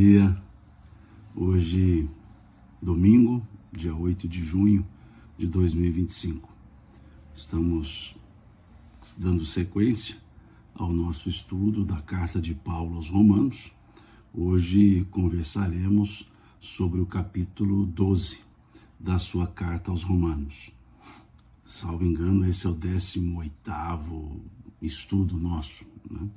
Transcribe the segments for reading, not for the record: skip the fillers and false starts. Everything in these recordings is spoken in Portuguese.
dia. Hoje, domingo, dia 8 de junho de 2025. Estamos dando sequência ao nosso estudo da carta de Paulo aos Romanos. Hoje conversaremos sobre o capítulo 12 da sua carta aos Romanos. Salvo engano, esse é o 18º estudo nosso, né?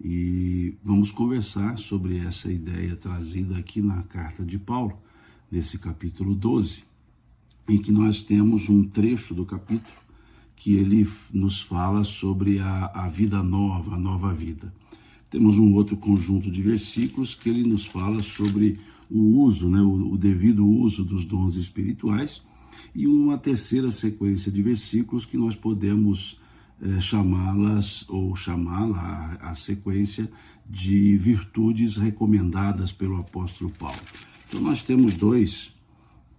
E vamos conversar sobre essa ideia trazida aqui na carta de Paulo, nesse capítulo 12, em que nós temos um trecho do capítulo que ele nos fala sobre a vida nova, a nova vida. Temos um outro conjunto de versículos que ele nos fala sobre o uso, o devido uso dos dons espirituais, e uma terceira sequência de versículos que nós podemos chamá-las ou chamá-la a sequência de virtudes recomendadas pelo apóstolo Paulo. Então nós temos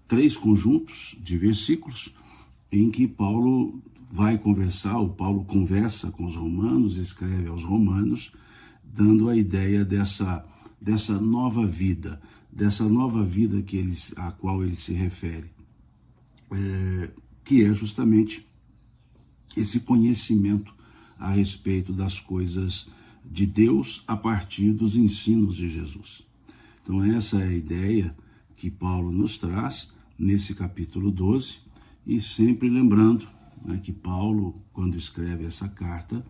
três conjuntos de versículos em que Paulo conversa com os romanos, escreve aos romanos, dando a ideia dessa nova vida, a qual ele se refere, que é justamente esse conhecimento a respeito das coisas de Deus a partir dos ensinos de Jesus. Então essa é a ideia que Paulo nos traz nesse capítulo 12, e sempre lembrando, que Paulo, quando escreve essa carta,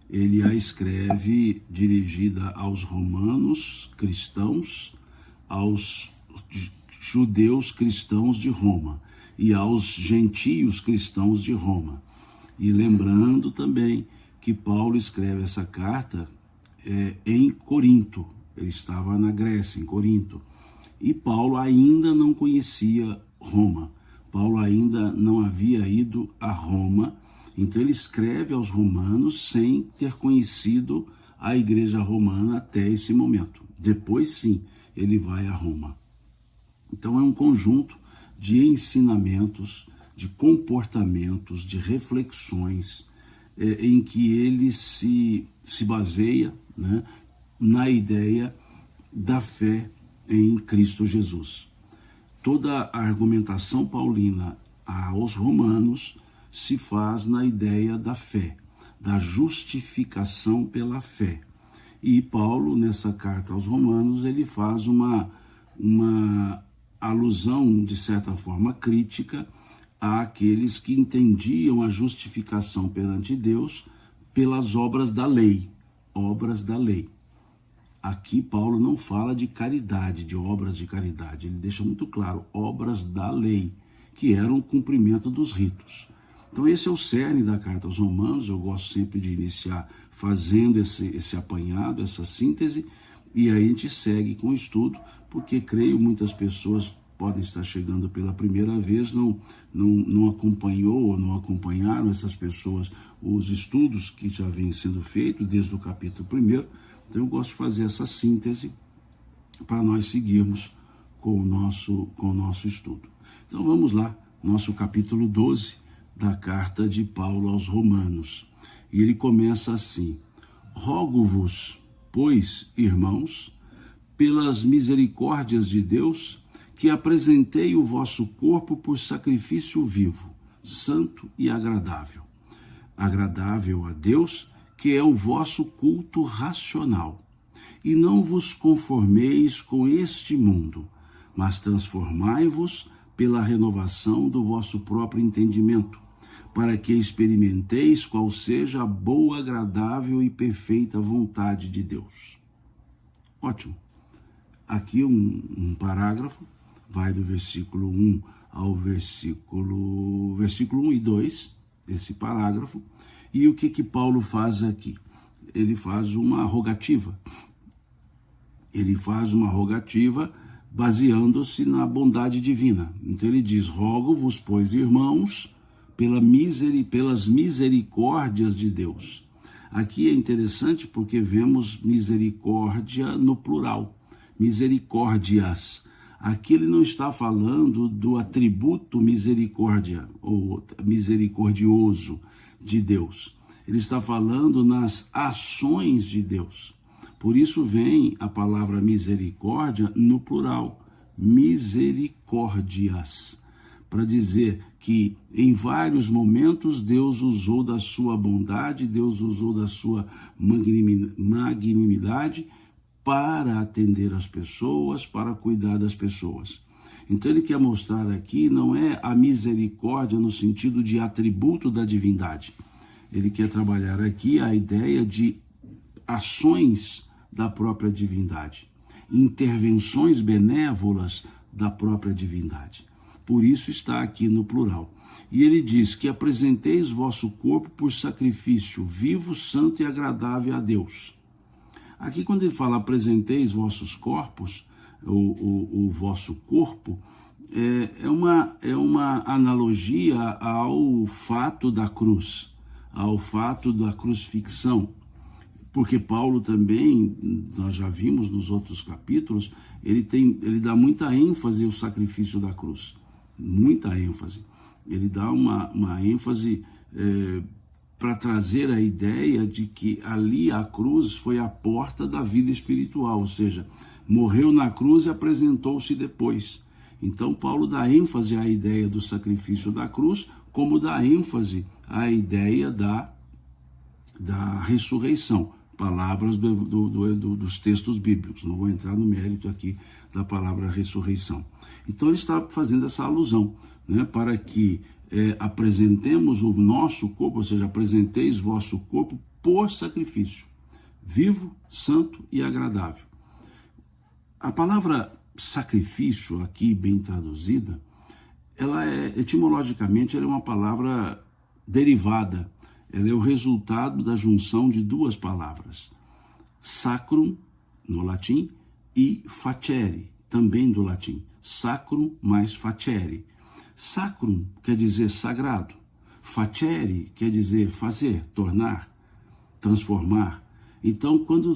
ele a escreve dirigida aos romanos cristãos, aos judeus cristãos de Roma e aos gentios cristãos de Roma. E lembrando também que Paulo escreve essa carta em Corinto. Ele estava na Grécia, em Corinto. E Paulo ainda não conhecia Roma. Paulo ainda não havia ido a Roma. Então ele escreve aos romanos sem ter conhecido a igreja romana até esse momento. Depois sim, ele vai a Roma. Então é um conjunto de ensinamentos, de comportamentos, de reflexões, em que ele se baseia, na ideia da fé em Cristo Jesus. Toda a argumentação paulina aos romanos se faz na ideia da fé, da justificação pela fé. E Paulo, nessa carta aos romanos, ele faz uma alusão, de certa forma, crítica àqueles que entendiam a justificação perante Deus pelas obras da lei. Aqui Paulo não fala de caridade, de obras de caridade. Ele deixa muito claro, obras da lei, que eram o cumprimento dos ritos. Então esse é o cerne da carta aos Romanos. Eu gosto sempre de iniciar fazendo esse apanhado, essa síntese, e aí a gente segue com o estudo, porque creio muitas pessoas podem estar chegando pela primeira vez, não acompanhou ou não acompanharam essas pessoas os estudos que já vêm sendo feitos desde o capítulo 1. Então eu gosto de fazer essa síntese para nós seguirmos com o nosso estudo. Então vamos lá, nosso capítulo 12 da carta de Paulo aos Romanos. E ele começa assim: rogo-vos, pois, irmãos, pelas misericórdias de Deus, que apresentei o vosso corpo por sacrifício vivo, santo e agradável a Deus, que é o vosso culto racional. E não vos conformeis com este mundo, mas transformai-vos pela renovação do vosso próprio entendimento, para que experimenteis qual seja a boa, agradável e perfeita vontade de Deus. Ótimo. Aqui um parágrafo, vai do versículo 1 ao versículo 1 e 2, esse parágrafo. E o que Paulo faz aqui? Ele faz uma rogativa. Baseando-se na bondade divina. Então ele diz: rogo-vos, pois, irmãos, pelas misericórdias de Deus. Aqui é interessante porque vemos misericórdia no plural, misericórdias. Aqui ele não está falando do atributo misericórdia ou misericordioso de Deus. Ele está falando nas ações de Deus. Por isso vem a palavra misericórdia no plural, misericórdias, para dizer que em vários momentos Deus usou da sua bondade, Deus usou da sua magnanimidade para atender as pessoas, para cuidar das pessoas. Então ele quer mostrar aqui, não é a misericórdia no sentido de atributo da divindade. Ele quer trabalhar aqui a ideia de ações da própria divindade, intervenções benévolas da própria divindade. Por isso está aqui no plural. E ele diz que apresenteis vosso corpo por sacrifício vivo, santo e agradável a Deus. Aqui quando ele fala apresenteis vossos corpos, o vosso corpo, é uma analogia ao fato da cruz, ao fato da crucifixão. Porque Paulo também, nós já vimos nos outros capítulos, ele dá muita ênfase ao sacrifício da cruz. Muita ênfase. Ele dá uma ênfase para trazer a ideia de que ali a cruz foi a porta da vida espiritual, ou seja, morreu na cruz e apresentou-se depois. Então Paulo dá ênfase à ideia do sacrifício da cruz, como dá ênfase à ideia da ressurreição. Palavras dos textos bíblicos, não vou entrar no mérito aqui da palavra ressurreição. Então ele está fazendo essa alusão, né, para que apresentemos o nosso corpo, ou seja, apresenteis vosso corpo por sacrifício, vivo, santo e agradável. A palavra sacrifício, aqui bem traduzida, ela etimologicamente ela é uma palavra derivada. Ela é o resultado da junção de duas palavras, sacrum, no latim, e facere, também do latim, sacrum mais facere. Sacrum quer dizer sagrado, facere quer dizer fazer, tornar, transformar. Então, quando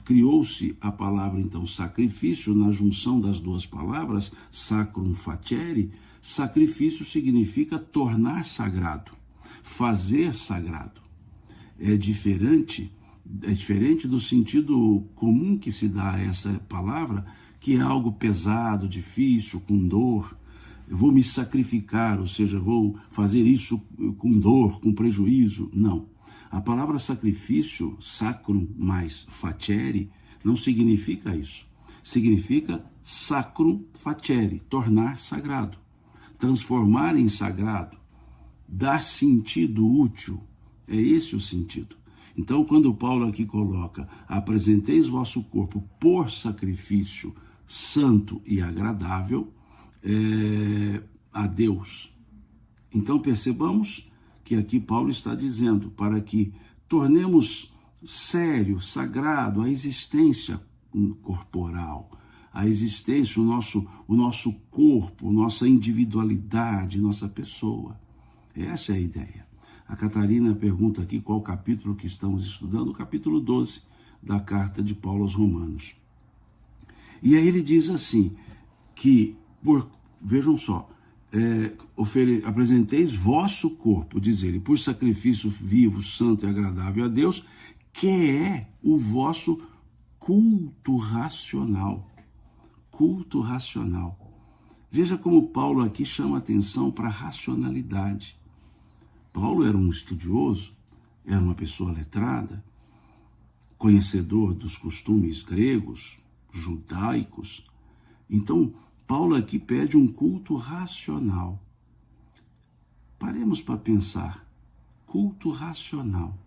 criou-se a palavra, então, sacrifício, na junção das duas palavras, sacrum facere, sacrifício significa tornar sagrado. Fazer sagrado é diferente do sentido comum que se dá a essa palavra, que é algo pesado, difícil, com dor. Eu vou me sacrificar, ou seja, vou fazer isso com dor, com prejuízo. Não. A palavra sacrifício, sacrum mais facere, não significa isso. Significa sacrum facere, tornar sagrado, transformar em sagrado, dar sentido útil, é esse o sentido. Então, quando Paulo aqui coloca, apresenteis vosso corpo por sacrifício santo e agradável a Deus. Então, percebamos que aqui Paulo está dizendo para que tornemos sério, sagrado a existência corporal, a existência, o nosso corpo, nossa individualidade, nossa pessoa. Essa é a ideia. A Catarina pergunta aqui qual capítulo que estamos estudando, o capítulo 12 da carta de Paulo aos Romanos. E aí ele diz assim, que, vejam só, apresenteis vosso corpo, diz ele, por sacrifício vivo, santo e agradável a Deus, que é o vosso culto racional. Culto racional. Veja como Paulo aqui chama atenção para a racionalidade. Paulo era um estudioso, era uma pessoa letrada, conhecedor dos costumes gregos, judaicos. Então, Paulo aqui pede um culto racional. Paremos para pensar. Culto racional.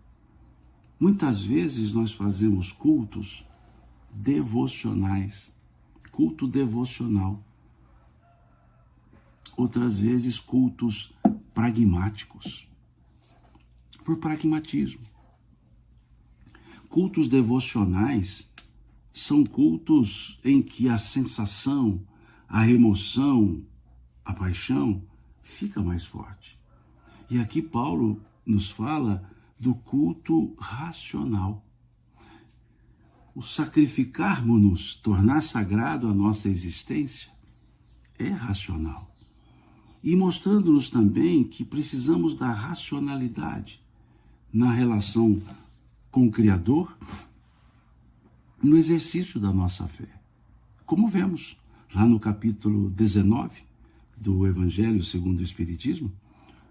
Muitas vezes nós fazemos cultos devocionais, culto devocional. Outras vezes cultos pragmáticos, por pragmatismo. Cultos devocionais são cultos em que a sensação, a emoção, a paixão fica mais forte. E aqui Paulo nos fala do culto racional. O sacrificarmos-nos, tornar sagrado a nossa existência, é racional. E mostrando-nos também que precisamos da racionalidade, na relação com o Criador, no exercício da nossa fé. Como vemos lá no capítulo 19 do Evangelho segundo o Espiritismo,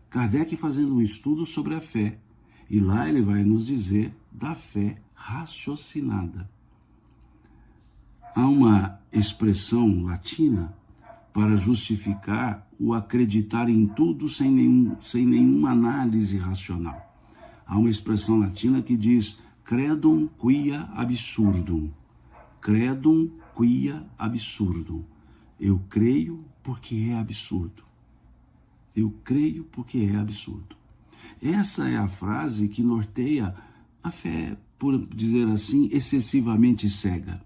Kardec fazendo um estudo sobre a fé. E lá ele vai nos dizer da fé raciocinada. Há uma expressão latina para justificar o acreditar em tudo sem nenhuma análise racional. Há uma expressão latina que diz credum quia absurdum. Credum quia absurdum. Eu creio porque é absurdo. Eu creio porque é absurdo. Essa é a frase que norteia a fé, por dizer assim, excessivamente cega.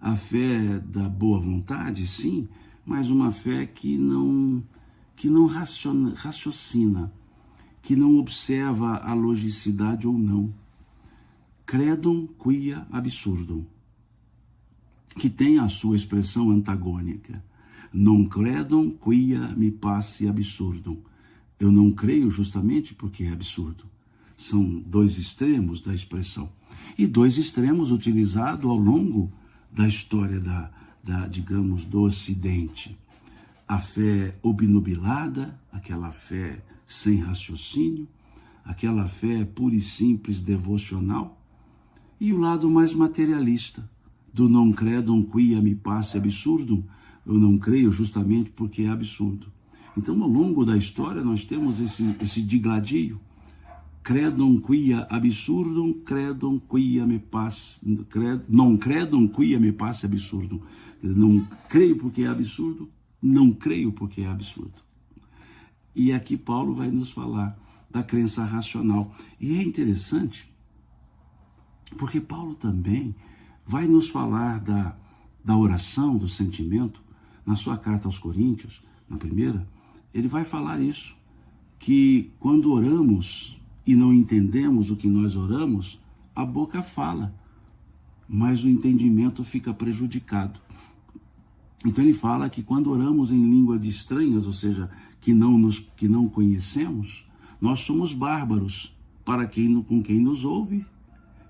A fé da boa vontade, sim, mas uma fé que não raciocina, que não observa a logicidade ou não. Credum quia absurdum, que tem a sua expressão antagônica. Non credum quia me passe absurdum. Eu não creio justamente porque é absurdo. São dois extremos da expressão. E dois extremos utilizados ao longo da história digamos, do Ocidente. A fé obnubilada, aquela fé sem raciocínio, aquela fé pura e simples devocional, e o lado mais materialista, do non credum quia me passe absurdum. Eu não creio justamente porque é absurdo. Então, ao longo da história, nós temos esse digladio. Credum quia absurdum, credum quia me passe, non credum quia me passe absurdum. Não creio porque é absurdo, não creio porque é absurdo. E aqui Paulo vai nos falar da crença racional. E é interessante, porque Paulo também vai nos falar da oração, do sentimento. Na sua carta aos Coríntios, na primeira, ele vai falar isso, que quando oramos e não entendemos o que nós oramos, a boca fala, mas o entendimento fica prejudicado. Então ele fala que quando oramos em língua de estranhas, ou seja, que não conhecemos, nós somos bárbaros com quem nos ouve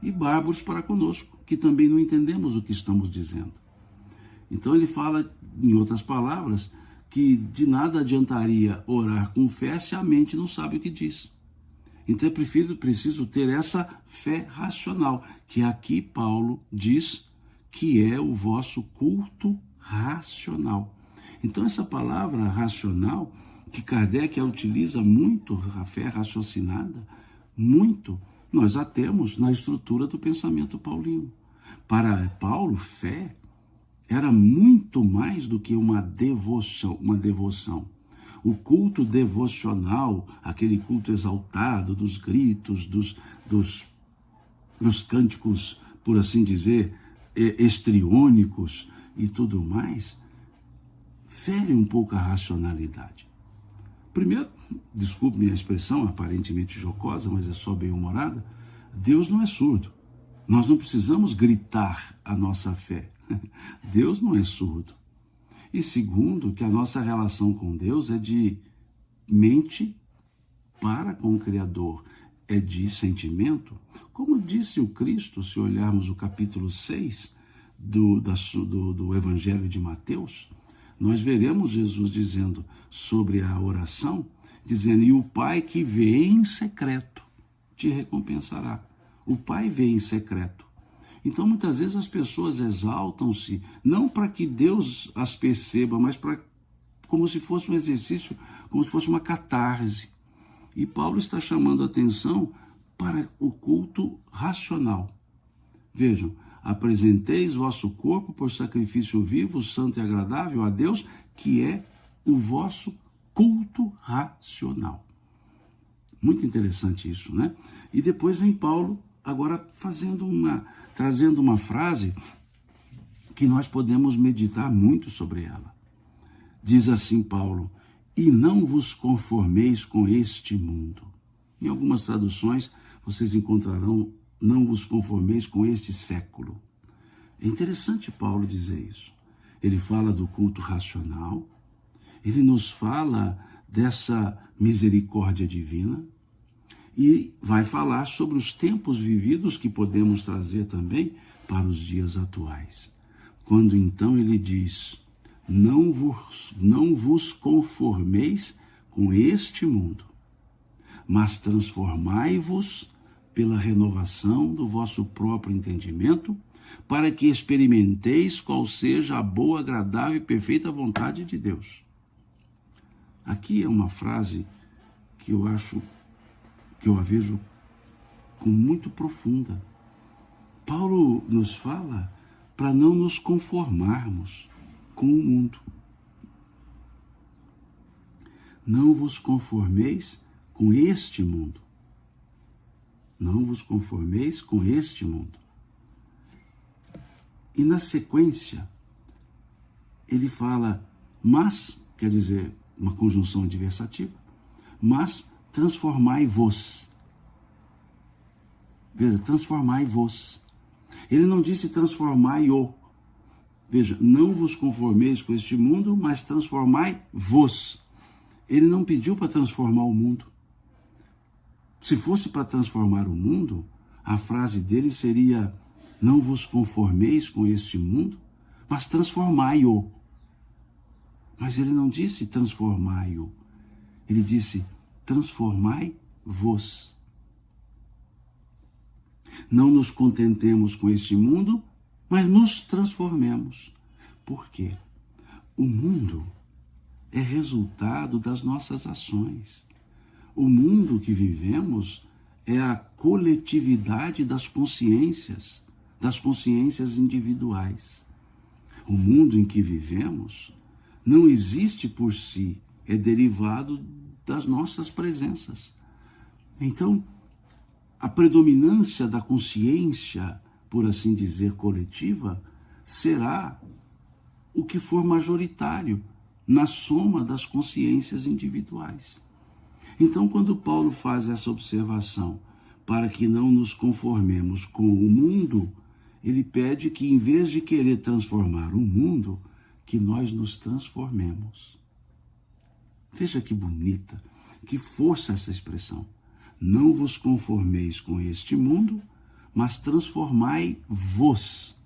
e bárbaros para conosco, que também não entendemos o que estamos dizendo. Então ele fala, em outras palavras, que de nada adiantaria orar com fé se a mente não sabe o que diz. Então é preciso ter essa fé racional, que aqui Paulo diz que é o vosso culto racional. Então essa palavra racional, que Kardec utiliza muito, a fé raciocinada, muito, nós a temos na estrutura do pensamento paulino. Para Paulo, fé era muito mais do que uma devoção. O culto devocional, aquele culto exaltado dos gritos, dos cânticos, por assim dizer, estriônicos e tudo mais, fere um pouco a racionalidade. Primeiro, desculpe minha expressão aparentemente jocosa, mas é só bem-humorada, Deus não é surdo. Nós não precisamos gritar a nossa fé. Deus não é surdo. E segundo, que a nossa relação com Deus é de mente para com o Criador, é de sentimento. Como disse o Cristo, se olharmos o capítulo 6 do Evangelho de Mateus, nós veremos Jesus dizendo sobre a oração, dizendo, e o Pai que vê em secreto te recompensará. O Pai vê em secreto. Então, muitas vezes as pessoas exaltam-se, não para que Deus as perceba, mas como se fosse um exercício, como se fosse uma catarse. E Paulo está chamando a atenção para o culto racional. Vejam, apresenteis vosso corpo por sacrifício vivo, santo e agradável a Deus, que é o vosso culto racional. Muito interessante isso, né? E depois vem Paulo agora trazendo uma frase que nós podemos meditar muito sobre ela. Diz assim Paulo, e não vos conformeis com este mundo. Em algumas traduções vocês encontrarão, não vos conformeis com este século. É interessante Paulo dizer isso. Ele fala do culto racional, ele nos fala dessa misericórdia divina, E vai falar sobre os tempos vividos que podemos trazer também para os dias atuais. Quando então ele diz: não vos conformeis com este mundo, mas transformai-vos pela renovação do vosso próprio entendimento, para que experimenteis qual seja a boa, agradável e perfeita vontade de Deus. Aqui é uma frase que eu a vejo como muito profunda. Paulo nos fala para não nos conformarmos com o mundo. Não vos conformeis com este mundo. Não vos conformeis com este mundo. E na sequência, ele fala, mas, quer dizer, uma conjunção adversativa, mas transformai-vos. Veja, transformai-vos. Ele não disse transformai-o. Veja, não vos conformeis com este mundo, mas transformai-vos. Ele não pediu para transformar o mundo. Se fosse para transformar o mundo, a frase dele seria: não vos conformeis com este mundo, mas transformai-o. Mas ele não disse transformai-o. Ele disse transformai-vos. Não nos contentemos com este mundo, mas nos transformemos. Por quê? O mundo é resultado das nossas ações. O mundo que vivemos é a coletividade das consciências individuais. O mundo em que vivemos não existe por si, é derivado das nossas presenças. Então, a predominância da consciência, por assim dizer, coletiva, será o que for majoritário na soma das consciências individuais. Então, quando Paulo faz essa observação, para que não nos conformemos com o mundo, ele pede que, em vez de querer transformar o mundo, que nós nos transformemos. Veja que bonita, que força essa expressão. Não vos conformeis com este mundo, mas transformai-vos.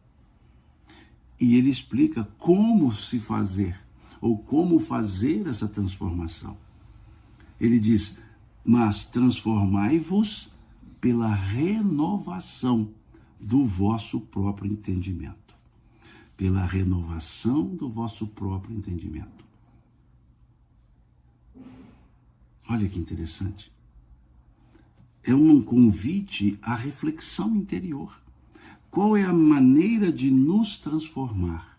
E ele explica como se fazer, ou como fazer essa transformação. Ele diz, mas transformai-vos pela renovação do vosso próprio entendimento. Pela renovação do vosso próprio entendimento. Olha que interessante. É um convite à reflexão interior. Qual é a maneira de nos transformar?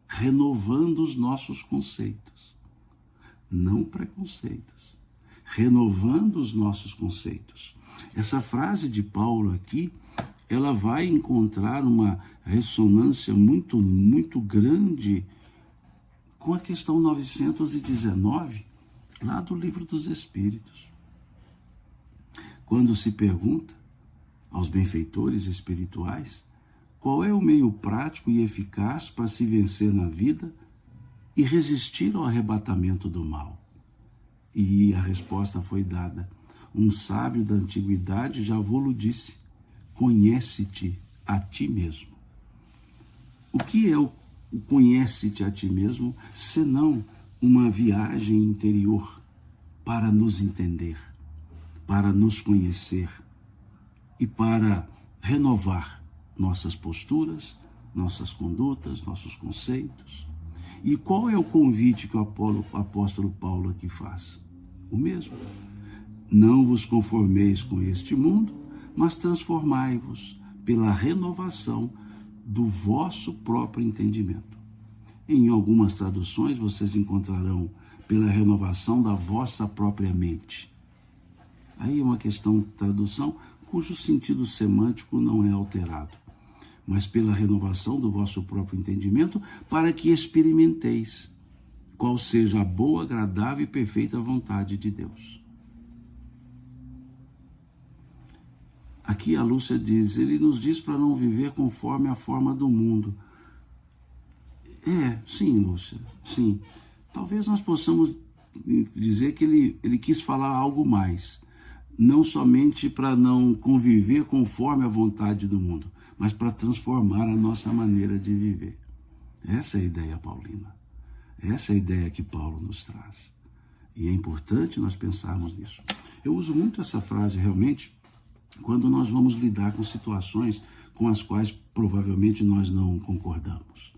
Renovando os nossos conceitos. Não preconceitos. Renovando os nossos conceitos. Essa frase de Paulo aqui, ela vai encontrar uma ressonância muito, muito grande com a questão 919, lá do Livro dos Espíritos. Quando se pergunta aos benfeitores espirituais qual é o meio prático e eficaz para se vencer na vida e resistir ao arrebatamento do mal. E a resposta foi dada. Um sábio da antiguidade já vô-lo disse: conhece-te a ti mesmo. O que é o conhece-te a ti mesmo, senão uma viagem interior para nos entender, para nos conhecer e para renovar nossas posturas, nossas condutas, nossos conceitos. E qual é o convite que o apóstolo Paulo aqui faz? O mesmo. Não vos conformeis com este mundo, mas transformai-vos pela renovação do vosso próprio entendimento. Em algumas traduções vocês encontrarão pela renovação da vossa própria mente. Aí é uma questão de tradução cujo sentido semântico não é alterado, mas pela renovação do vosso próprio entendimento, para que experimenteis qual seja a boa, agradável e perfeita vontade de Deus. Aqui a Lúcia diz, ele nos diz para não viver conforme a forma do mundo. Sim, Lúcia, sim. Talvez nós possamos dizer que ele quis falar algo mais. não somente para não conviver conforme a vontade do mundo, mas para transformar a nossa maneira de viver. Essa é a ideia paulina. Essa é a ideia que Paulo nos traz. E é importante nós pensarmos nisso. Eu uso muito essa frase realmente quando nós vamos lidar com situações com as quais provavelmente nós não concordamos.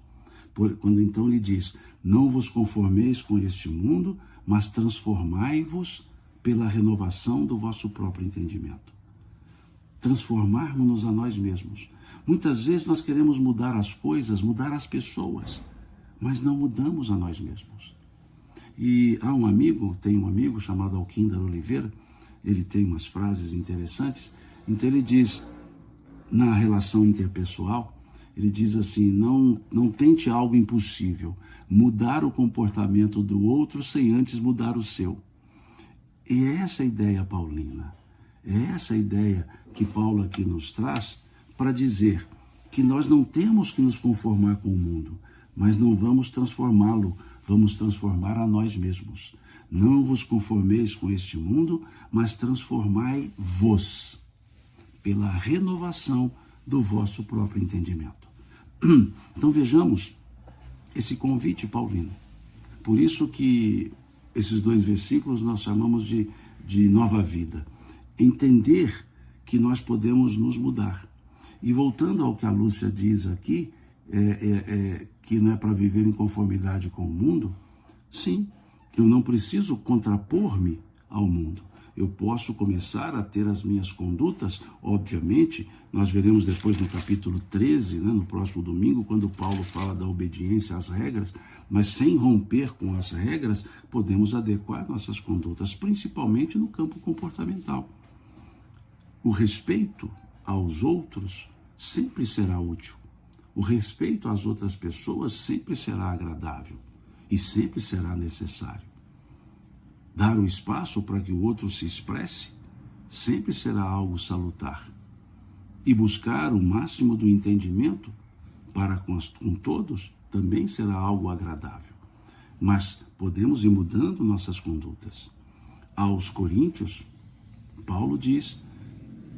Quando então ele diz, não vos conformeis com este mundo, mas transformai-vos pela renovação do vosso próprio entendimento. Transformarmos-nos a nós mesmos. Muitas vezes nós queremos mudar as coisas, mudar as pessoas, mas não mudamos a nós mesmos. E tem um amigo chamado Alquinder Oliveira, ele tem umas frases interessantes, então ele diz, na relação interpessoal, ele diz assim, não tente algo impossível, mudar o comportamento do outro sem antes mudar o seu. E é essa a ideia paulina, é essa a ideia que Paulo aqui nos traz para dizer que nós não temos que nos conformar com o mundo, mas não vamos transformá-lo, vamos transformar a nós mesmos. Não vos conformeis com este mundo, mas transformai-vos pela renovação do vosso próprio entendimento. Então vejamos esse convite paulino. Por isso que esses 2 versículos nós chamamos de nova vida. Entender que nós podemos nos mudar. E voltando ao que a Lúcia diz aqui, que não é para viver em conformidade com o mundo, sim, eu não preciso contrapor-me ao mundo. Eu posso começar a ter as minhas condutas, obviamente, nós veremos depois no capítulo 13, no próximo domingo, quando Paulo fala da obediência às regras, mas sem romper com as regras, podemos adequar nossas condutas, principalmente no campo comportamental. O respeito aos outros sempre será útil. O respeito às outras pessoas sempre será agradável e sempre será necessário. Dar o espaço para que o outro se expresse sempre será algo salutar. E buscar o máximo do entendimento para com todos também será algo agradável. Mas podemos ir mudando nossas condutas. Aos Coríntios, Paulo diz,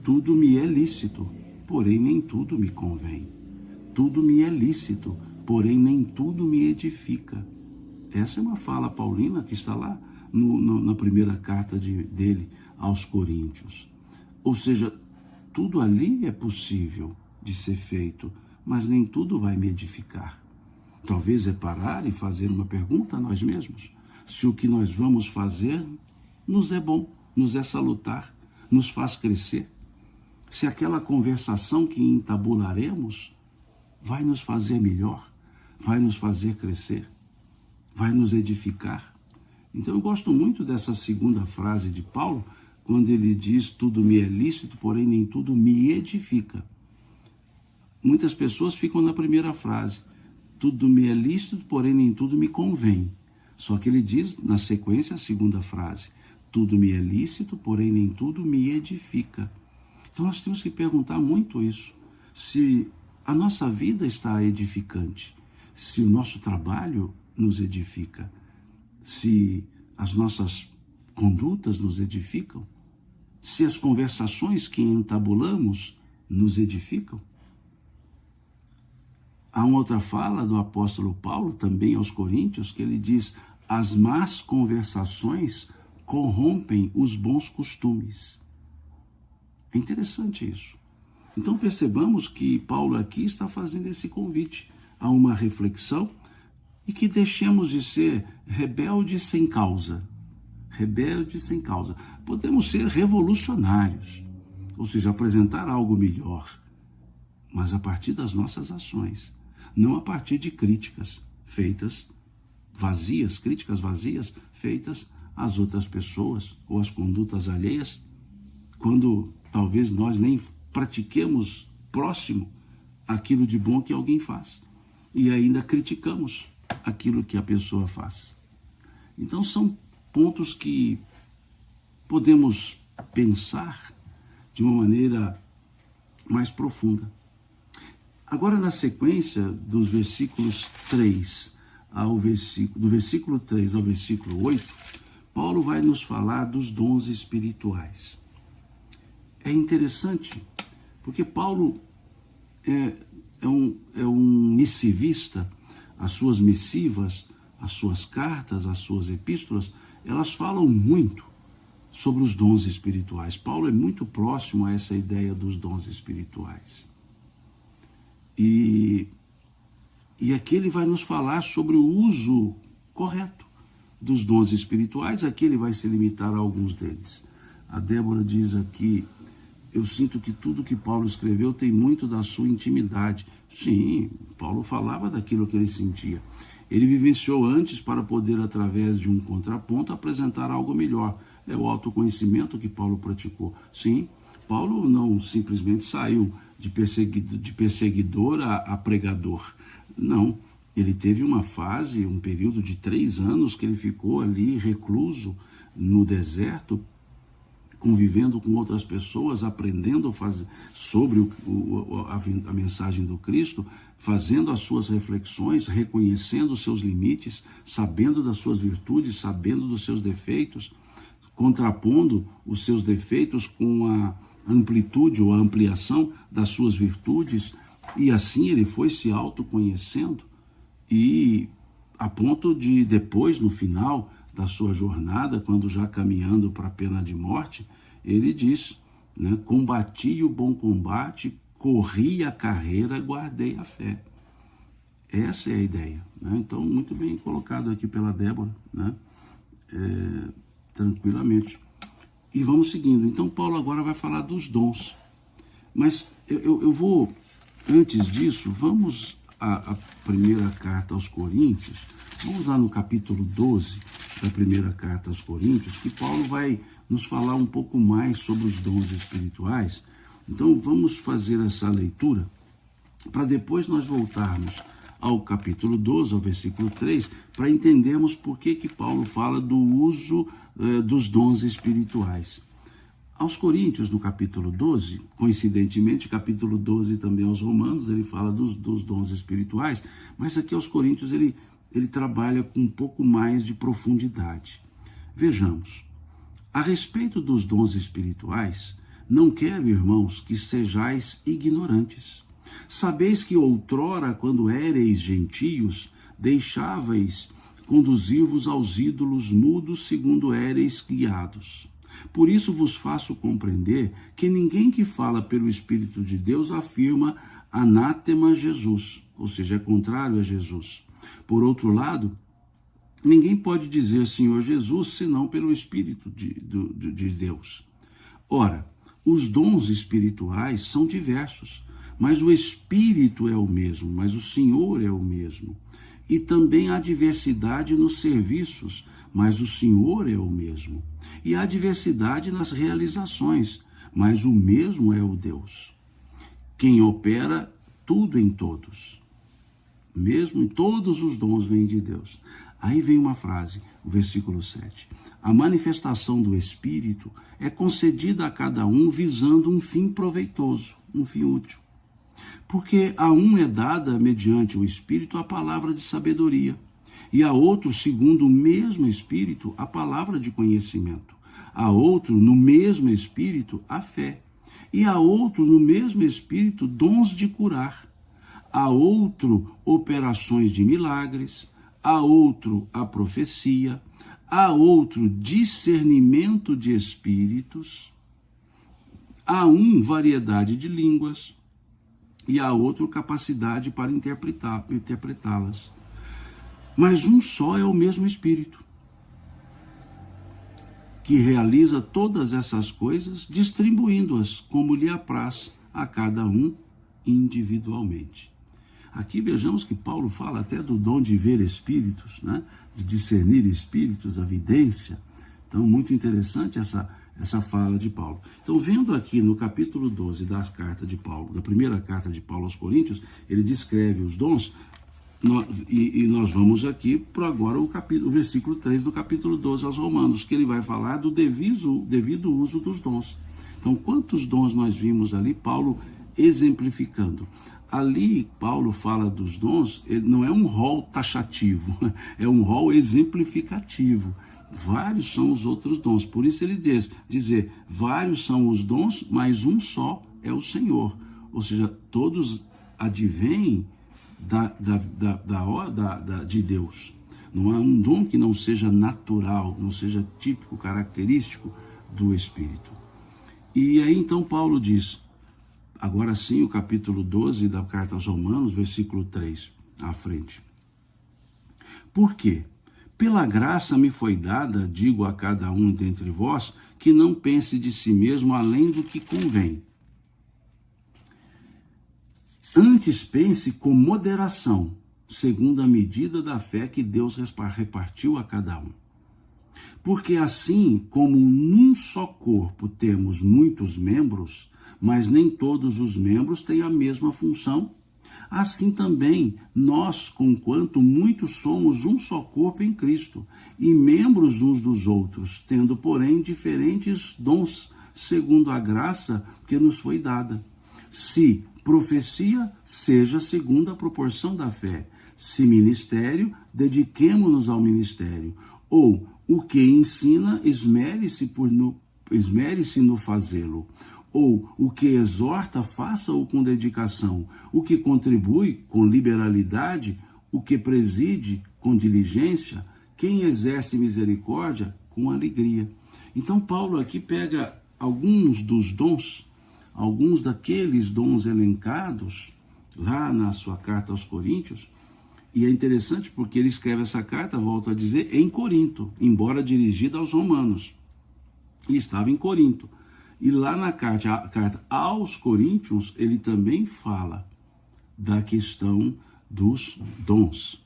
tudo me é lícito, porém nem tudo me convém. Tudo me é lícito, porém nem tudo me edifica. Essa é uma fala paulina que está lá na primeira carta dele aos Coríntios. Ou seja, tudo ali é possível de ser feito, mas nem tudo vai me edificar. Talvez é parar e fazer uma pergunta a nós mesmos. Se o que nós vamos fazer nos é bom, nos é salutar, nos faz crescer. Se aquela conversação que entabularemos vai nos fazer melhor, vai nos fazer crescer, vai nos edificar. Então eu gosto muito dessa segunda frase de Paulo, quando ele diz, tudo me é lícito, porém nem tudo me edifica. Muitas pessoas ficam na primeira frase, tudo me é lícito, porém nem tudo me convém. Só que ele diz, na sequência, a segunda frase, tudo me é lícito, porém nem tudo me edifica. Então nós temos que perguntar muito isso, se a nossa vida está edificante, se o nosso trabalho nos edifica, se as nossas condutas nos edificam, se as conversações que entabulamos nos edificam. Há uma outra fala do apóstolo Paulo, também aos Coríntios, que ele diz, as más conversações corrompem os bons costumes. É interessante isso. Então percebamos que Paulo aqui está fazendo esse convite a uma reflexão e que deixemos de ser rebeldes sem causa. Rebeldes sem causa. Podemos ser revolucionários, ou seja, apresentar algo melhor, mas a partir das nossas ações, não a partir de críticas feitas vazias, críticas vazias feitas às outras pessoas ou às condutas alheias, quando talvez nós nem pratiquemos próximo aquilo de bom que alguém faz e ainda criticamos aquilo que a pessoa faz. Então são pontos que podemos pensar de uma maneira mais profunda. Agora, na sequência dos versículos 3 do versículo 3 ao versículo 8, Paulo vai nos falar dos dons espirituais. é interessante, porque Paulo é um missivista. As suas missivas, as suas cartas, as suas epístolas, elas falam muito sobre os dons espirituais. Paulo é muito próximo a essa ideia dos dons espirituais. E aqui ele vai nos falar sobre o uso correto dos dons espirituais. Aqui ele vai se limitar a alguns deles. A Débora diz aqui: eu sinto que tudo que Paulo escreveu tem muito da sua intimidade. Sim, Paulo falava daquilo que ele sentia. Ele vivenciou antes para poder, através de um contraponto, apresentar algo melhor. É o autoconhecimento que Paulo praticou. Sim, Paulo não simplesmente saiu de perseguidor a pregador. Não, ele teve uma fase, um período de 3 anos que ele ficou ali recluso no deserto, convivendo com outras pessoas, aprendendo sobre a mensagem do Cristo, fazendo as suas reflexões, reconhecendo os seus limites, sabendo das suas virtudes, sabendo dos seus defeitos, contrapondo os seus defeitos com a amplitude ou a ampliação das suas virtudes, e assim ele foi se autoconhecendo, e a ponto de depois, no final da sua jornada, quando já caminhando para a pena de morte, ele diz, né, combati o bom combate, corri a carreira, guardei a fé. Essa é a ideia, né? Então, muito bem colocado aqui pela Débora, né? Tranquilamente. E vamos seguindo. Então, Paulo agora vai falar dos dons. Mas eu vou, antes disso, vamos à primeira carta aos Coríntios. Vamos lá no capítulo 12 da primeira carta aos Coríntios, que Paulo vai nos falar um pouco mais sobre os dons espirituais. Então, vamos fazer essa leitura, para depois nós voltarmos ao capítulo 12, ao versículo 3, para entendermos por que Paulo fala do uso dos dons espirituais. Aos Coríntios, no capítulo 12, coincidentemente, capítulo 12 também aos Romanos, ele fala dos dons espirituais, mas aqui aos Coríntios ele trabalha com um pouco mais de profundidade. Vejamos, a respeito dos dons espirituais, não quero, irmãos, que sejais ignorantes. Sabeis que outrora, quando éreis gentios, deixáveis conduzir-vos aos ídolos mudos, segundo éreis guiados. Por isso vos faço compreender que ninguém que fala pelo Espírito de Deus afirma anátema Jesus, ou seja, é contrário a Jesus. Por outro lado, ninguém pode dizer Senhor Jesus senão pelo Espírito de Deus. Ora, os dons espirituais são diversos, mas o Espírito é o mesmo, mas o Senhor é o mesmo. E também há diversidade nos serviços, mas o Senhor é o mesmo. E há diversidade nas realizações, mas o mesmo é o Deus. Quem opera tudo em todos. Mesmo em todos os dons vêm de Deus. Aí vem uma frase, o versículo 7. A manifestação do Espírito é concedida a cada um visando um fim proveitoso, um fim útil. Porque a um é dada, mediante o Espírito, a palavra de sabedoria, e a outro, segundo o mesmo Espírito, a palavra de conhecimento. A outro, no mesmo Espírito, a fé. E a outro, no mesmo Espírito, dons de curar. A outro, operações de milagres. A outro, a profecia. A outro, discernimento de espíritos. A um, variedade de línguas. E a outro, capacidade para interpretá-las. Mas um só é o mesmo Espírito, que realiza todas essas coisas, distribuindo-as como lhe apraz a cada um individualmente. Aqui vejamos que Paulo fala até do dom de ver espíritos, né? De discernir espíritos, a vidência. Então, muito interessante essa fala de Paulo. Então, vendo aqui no capítulo 12 da primeira carta de Paulo aos Coríntios, ele descreve os dons, e nós vamos aqui para agora o versículo 3 do capítulo 12 aos Romanos, que ele vai falar do devido uso dos dons. Então, quantos dons nós vimos ali, Paulo exemplificando? Ali, Paulo fala dos dons, não é um rol taxativo, é um rol exemplificativo. vários são os outros dons. Por isso ele dizer, vários são os dons, mas um só é o Senhor. Ou seja, todos advêm de Deus. Não há um dom que não seja natural, não seja típico, característico do Espírito. E aí então Paulo diz, agora sim, o capítulo 12 da carta aos Romanos, versículo 3, à frente. Por quê? Pela graça me foi dada, digo a cada um dentre vós, que não pense de si mesmo além do que convém. Antes pense com moderação, segundo a medida da fé que Deus repartiu a cada um. Porque assim como num só corpo temos muitos membros, mas nem todos os membros têm a mesma função, assim também nós, conquanto muitos somos um só corpo em Cristo, e membros uns dos outros, tendo, porém, diferentes dons, segundo a graça que nos foi dada. Se profecia, seja segundo a proporção da fé. Se ministério, dediquemo-nos ao ministério. Ou o que ensina, esmere-se no fazê-lo. Ou o que exorta, faça-o com dedicação. O que contribui, com liberalidade. O que preside, com diligência. Quem exerce misericórdia, com alegria. Então Paulo aqui pega alguns dos dons, alguns daqueles dons elencados lá na sua carta aos Coríntios, e é interessante porque ele escreve essa carta, volto a dizer, em Corinto, embora dirigida aos romanos, e estava em Corinto. E lá na carta aos Coríntios, ele também fala da questão dos dons.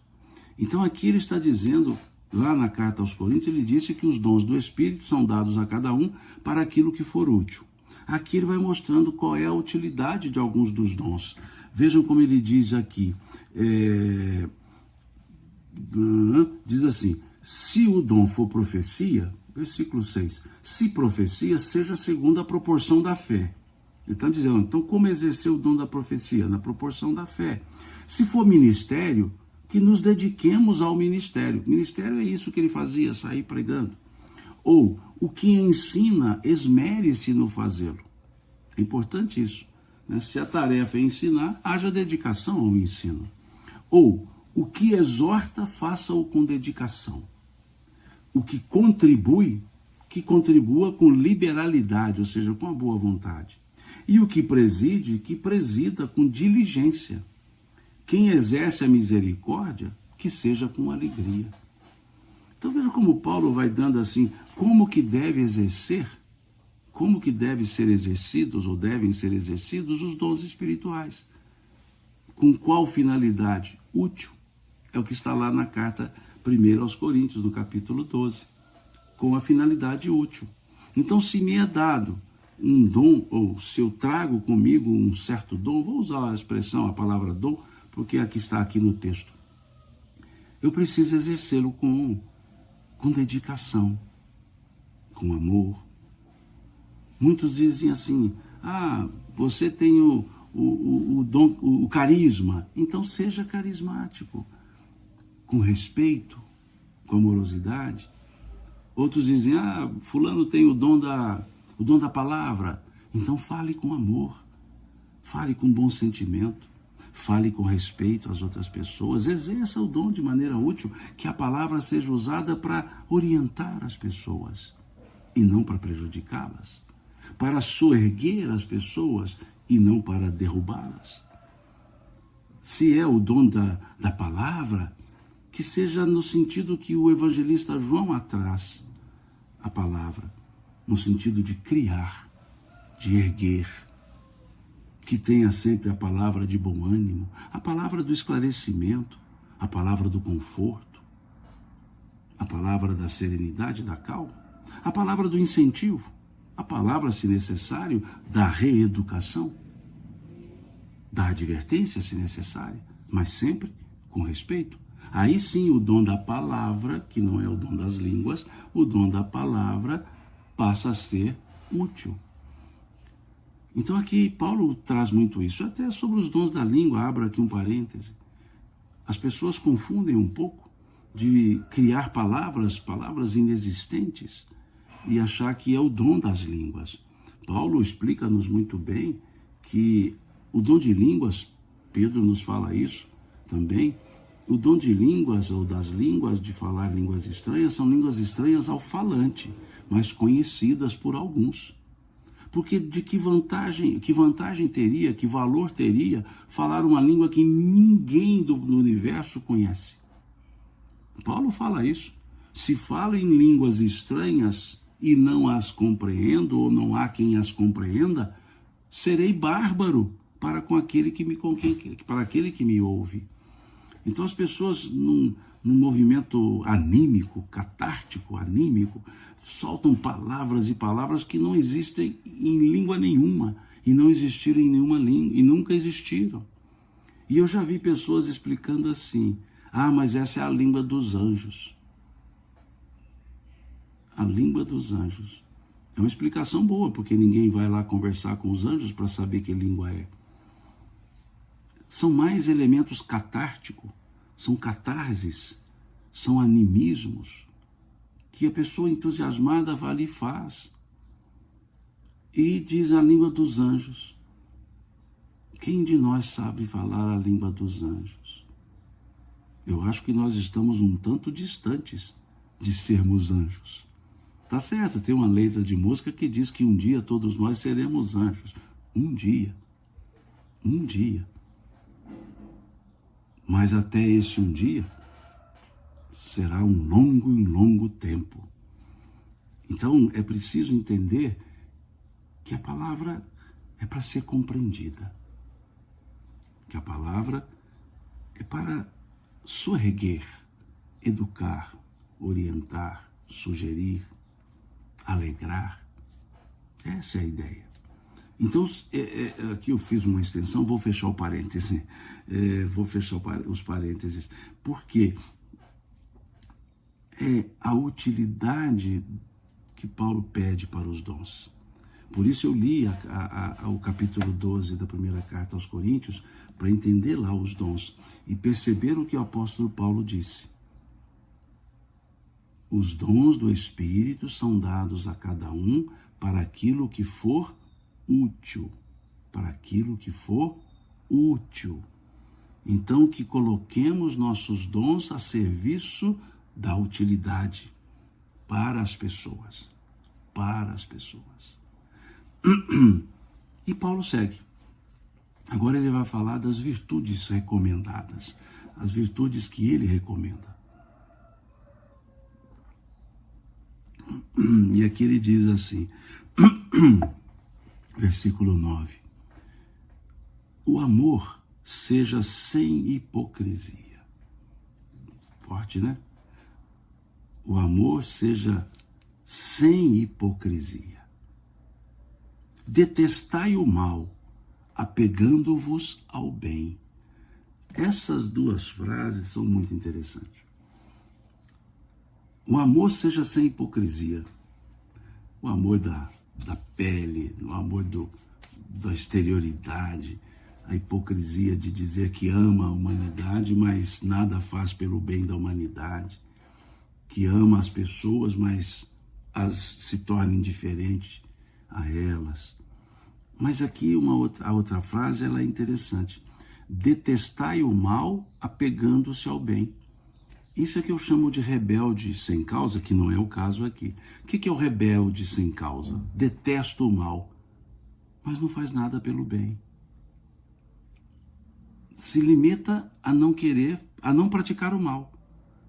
Então aqui ele está dizendo, lá na carta aos Coríntios, ele disse que os dons do Espírito são dados a cada um para aquilo que for útil. Aqui ele vai mostrando qual é a utilidade de alguns dos dons. Vejam como ele diz aqui, diz assim, se o dom for profecia, versículo 6, se profecia, seja segundo a proporção da fé. Ele está dizendo, então como exercer o dom da profecia? Na proporção da fé. Se for ministério, que nos dediquemos ao ministério. Ministério é isso que ele fazia, sair pregando. Ou, o que ensina, esmere-se no fazê-lo. É importante isso. Né? Se a tarefa é ensinar, haja dedicação ao ensino. Ou, o que exorta, faça-o com dedicação. O que contribui, que contribua com liberalidade, ou seja, com a boa vontade. E o que preside, que presida com diligência. Quem exerce a misericórdia, que seja com alegria. Então veja como Paulo vai dando assim, como que deve exercer, como que deve ser exercidos ou devem ser exercidos os dons espirituais. Com qual finalidade? Útil. É o que está lá na carta 1 aos Coríntios, no capítulo 12. Com a finalidade útil. Então se me é dado um dom, ou se eu trago comigo um certo dom, vou usar a expressão, a palavra dom, porque aqui está aqui no texto. Eu preciso exercê-lo com dedicação, com amor. Muitos dizem assim, você tem o dom, o carisma, então seja carismático, com respeito, com amorosidade. Outros dizem, fulano tem o dom da palavra, então fale com amor, fale com bom sentimento, fale com respeito às outras pessoas, exerça o dom de maneira útil, que a palavra seja usada para orientar as pessoas e não para prejudicá-las, para soerguer as pessoas e não para derrubá-las. Se é o dom da palavra, que seja no sentido que o evangelista João traz a palavra, no sentido de criar, de erguer, que tenha sempre a palavra de bom ânimo, a palavra do esclarecimento, a palavra do conforto, a palavra da serenidade, da calma, a palavra do incentivo, a palavra, se necessário, da reeducação, da advertência, se necessária, mas sempre com respeito. Aí sim o dom da palavra, que não é o dom das línguas, o dom da palavra passa a ser útil. Então aqui Paulo traz muito isso, até sobre os dons da língua, abro aqui um parêntese. As pessoas confundem um pouco, de criar palavras inexistentes e achar que é o dom das línguas. Paulo explica-nos muito bem que o dom de línguas, Pedro nos fala isso também, o dom de línguas ou das línguas, de falar línguas estranhas, são línguas estranhas ao falante, mas conhecidas por alguns. Porque de que vantagem teria, que valor teria falar uma língua que ninguém do universo conhece? Paulo fala isso. Se falo em línguas estranhas e não as compreendo, ou não há quem as compreenda, serei bárbaro para aquele que me ouve. Então as pessoas, num movimento anímico, catártico, anímico, soltam palavras e palavras que não existem em língua nenhuma, e não existiram em nenhuma língua, e nunca existiram. E eu já vi pessoas explicando assim: mas essa é a língua dos anjos. A língua dos anjos. É uma explicação boa, porque ninguém vai lá conversar com os anjos para saber que língua é. São mais elementos catárticos, são catarses, são animismos, que a pessoa entusiasmada vai ali e faz. E diz a língua dos anjos. Quem de nós sabe falar a língua dos anjos? Eu acho que nós estamos um tanto distantes de sermos anjos. Tá certo, tem uma letra de música que diz que um dia todos nós seremos anjos. Um dia. Mas até esse um dia será um longo tempo. Então é preciso entender que a palavra é para ser compreendida. Que a palavra é para soerguer, educar, orientar, sugerir, alegrar. Essa é a ideia. Então, aqui eu fiz uma extensão, vou fechar o parêntese. Vou fechar os parênteses. Porque é a utilidade que Paulo pede para os dons. Por isso eu li o capítulo 12 da primeira carta aos Coríntios, para entender lá os dons e perceber o que o apóstolo Paulo disse. Os dons do Espírito são dados a cada um para aquilo que for útil. Para aquilo que for útil. Então, que coloquemos nossos dons a serviço da utilidade para as pessoas. Para as pessoas. E Paulo segue. Agora ele vai falar das virtudes recomendadas. As virtudes que ele recomenda. E aqui ele diz assim, versículo 9. O amor seja sem hipocrisia. Forte, né? O amor seja sem hipocrisia. Detestai o mal, apegando-vos ao bem. Essas duas frases são muito interessantes. O amor seja sem hipocrisia. O amor da pele, o amor da exterioridade, a hipocrisia de dizer que ama a humanidade, mas nada faz pelo bem da humanidade, que ama as pessoas, mas se torna indiferente a elas. Mas aqui a outra frase ela é interessante. Detestai o mal, apegando-se ao bem. Isso é que eu chamo de rebelde sem causa, que não é o caso aqui. O que é o rebelde sem causa? Detesta o mal, mas não faz nada pelo bem. Se limita a não querer, a não praticar o mal.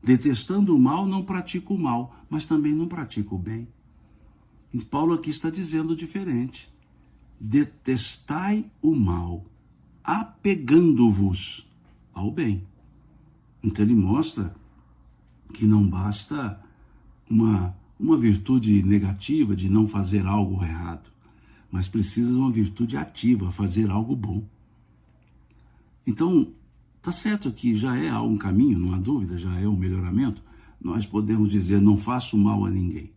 Detestando o mal, não pratica o mal, mas também não pratica o bem. E Paulo aqui está dizendo diferente. Detestai o mal, apegando-vos ao bem. Então ele mostra que não basta uma virtude negativa de não fazer algo errado, mas precisa de uma virtude ativa, fazer algo bom. Então, tá certo que já é um caminho, não há dúvida, já é um melhoramento. Nós podemos dizer, não faço mal a ninguém.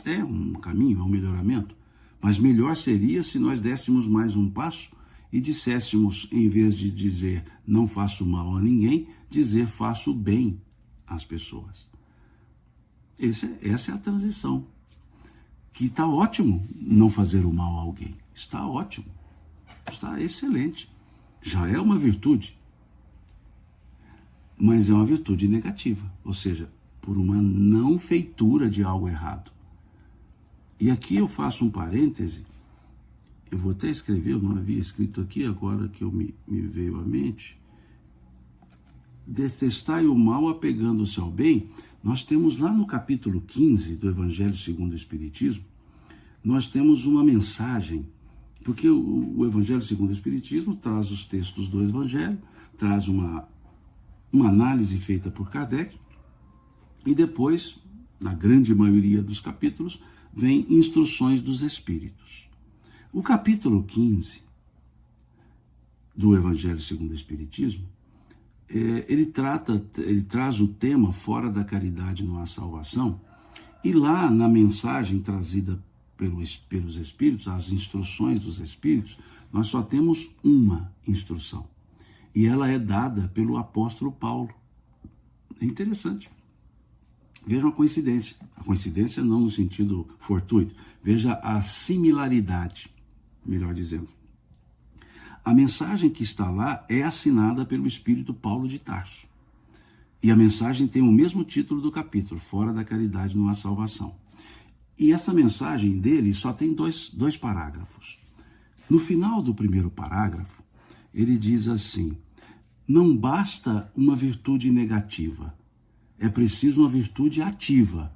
É um caminho, é um melhoramento. Mas melhor seria se nós dessemos mais um passo e disséssemos, em vez de dizer não faço mal a ninguém, dizer faço bem às pessoas. Essa é a transição. Que está ótimo não fazer o mal a alguém. Está ótimo. Está excelente. Já é uma virtude. Mas é uma virtude negativa. Ou seja, por uma não feitura de algo errado. E aqui eu faço um parêntese. Eu vou até escrever, eu não havia escrito aqui, agora que me veio à mente. Detestai o mal apegando-se ao bem. Nós temos lá no capítulo 15 do Evangelho segundo o Espiritismo, nós temos uma mensagem, porque o Evangelho segundo o Espiritismo traz os textos do Evangelho, traz uma análise feita por Kardec, e depois, na grande maioria dos capítulos, vem instruções dos Espíritos. O capítulo 15 do Evangelho segundo o Espiritismo, ele traz o tema fora da caridade não há salvação, e lá na mensagem trazida pelos Espíritos, as instruções dos Espíritos, nós só temos uma instrução, e ela é dada pelo apóstolo Paulo. É interessante. Veja a coincidência não no sentido fortuito, veja a similaridade, melhor dizendo. A mensagem que está lá é assinada pelo Espírito Paulo de Tarso. E a mensagem tem o mesmo título do capítulo, Fora da Caridade não há salvação. E essa mensagem dele só tem dois parágrafos. No final do primeiro parágrafo, ele diz assim: não basta uma virtude negativa, é preciso uma virtude ativa.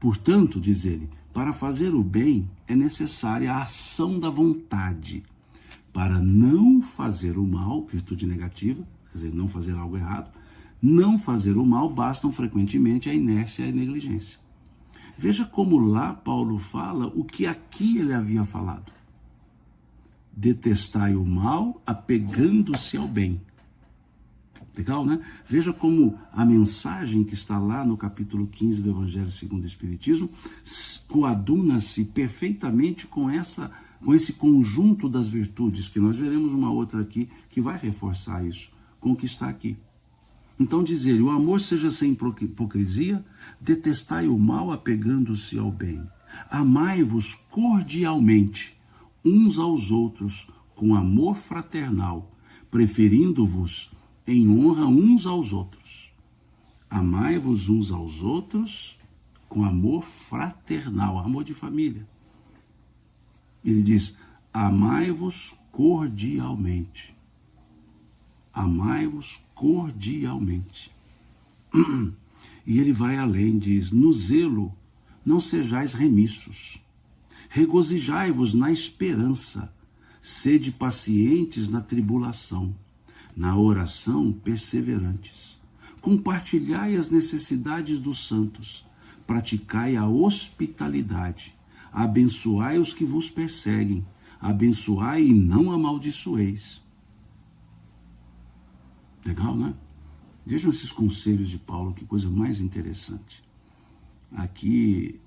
Portanto, diz ele, para fazer o bem é necessária a ação da vontade. Para não fazer o mal, virtude negativa, quer dizer, não fazer algo errado, não fazer o mal bastam frequentemente a inércia e a negligência. Veja como lá Paulo fala o que aqui ele havia falado. Detestai o mal, apegando-se ao bem. Legal, né? Veja como a mensagem que está lá no capítulo 15 do Evangelho segundo o Espiritismo coaduna-se perfeitamente com esse conjunto das virtudes, que nós veremos uma outra aqui que vai reforçar isso, com o que está aqui. Então diz ele, o amor seja sem hipocrisia, detestai o mal apegando-se ao bem. Amai-vos cordialmente uns aos outros com amor fraternal, preferindo-vos em honra uns aos outros. Amai-vos uns aos outros com amor fraternal, amor de família. Ele diz, amai-vos cordialmente. Amai-vos cordialmente. E ele vai além, diz, no zelo não sejais remissos. Regozijai-vos na esperança. Sede pacientes na tribulação. Na oração, perseverantes. Compartilhai as necessidades dos santos. Praticai a hospitalidade. Abençoai os que vos perseguem. Abençoai e não amaldiçoeis. Legal, né? Vejam esses conselhos de Paulo, que coisa mais interessante. Aqui,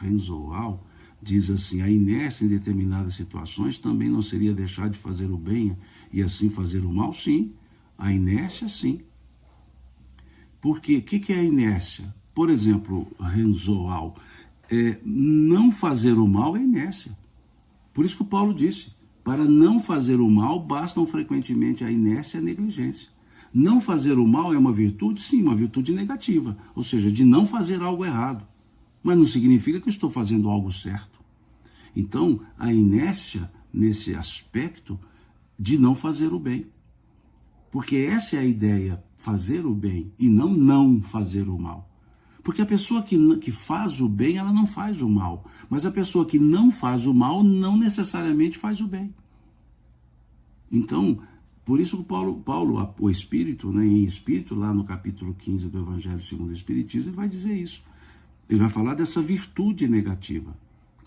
Renzoal diz assim, a inércia em determinadas situações também não seria deixar de fazer o bem e assim fazer o mal? Sim, a inércia sim. Porque o que é a inércia? Por exemplo, Renzoal, não fazer o mal é inércia. Por isso que o Paulo disse, para não fazer o mal bastam frequentemente a inércia e a negligência. Não fazer o mal é uma virtude? Sim, uma virtude negativa, ou seja, de não fazer algo errado. Mas não significa que eu estou fazendo algo certo. Então, a inércia nesse aspecto de não fazer o bem. Porque essa é a ideia, fazer o bem e não fazer o mal. Porque a pessoa que faz o bem, ela não faz o mal. Mas a pessoa que não faz o mal, não necessariamente faz o bem. Então, por isso que Paulo, o Espírito, né, em Espírito, lá no capítulo 15 do Evangelho segundo o Espiritismo, ele vai dizer isso. Ele vai falar dessa virtude negativa.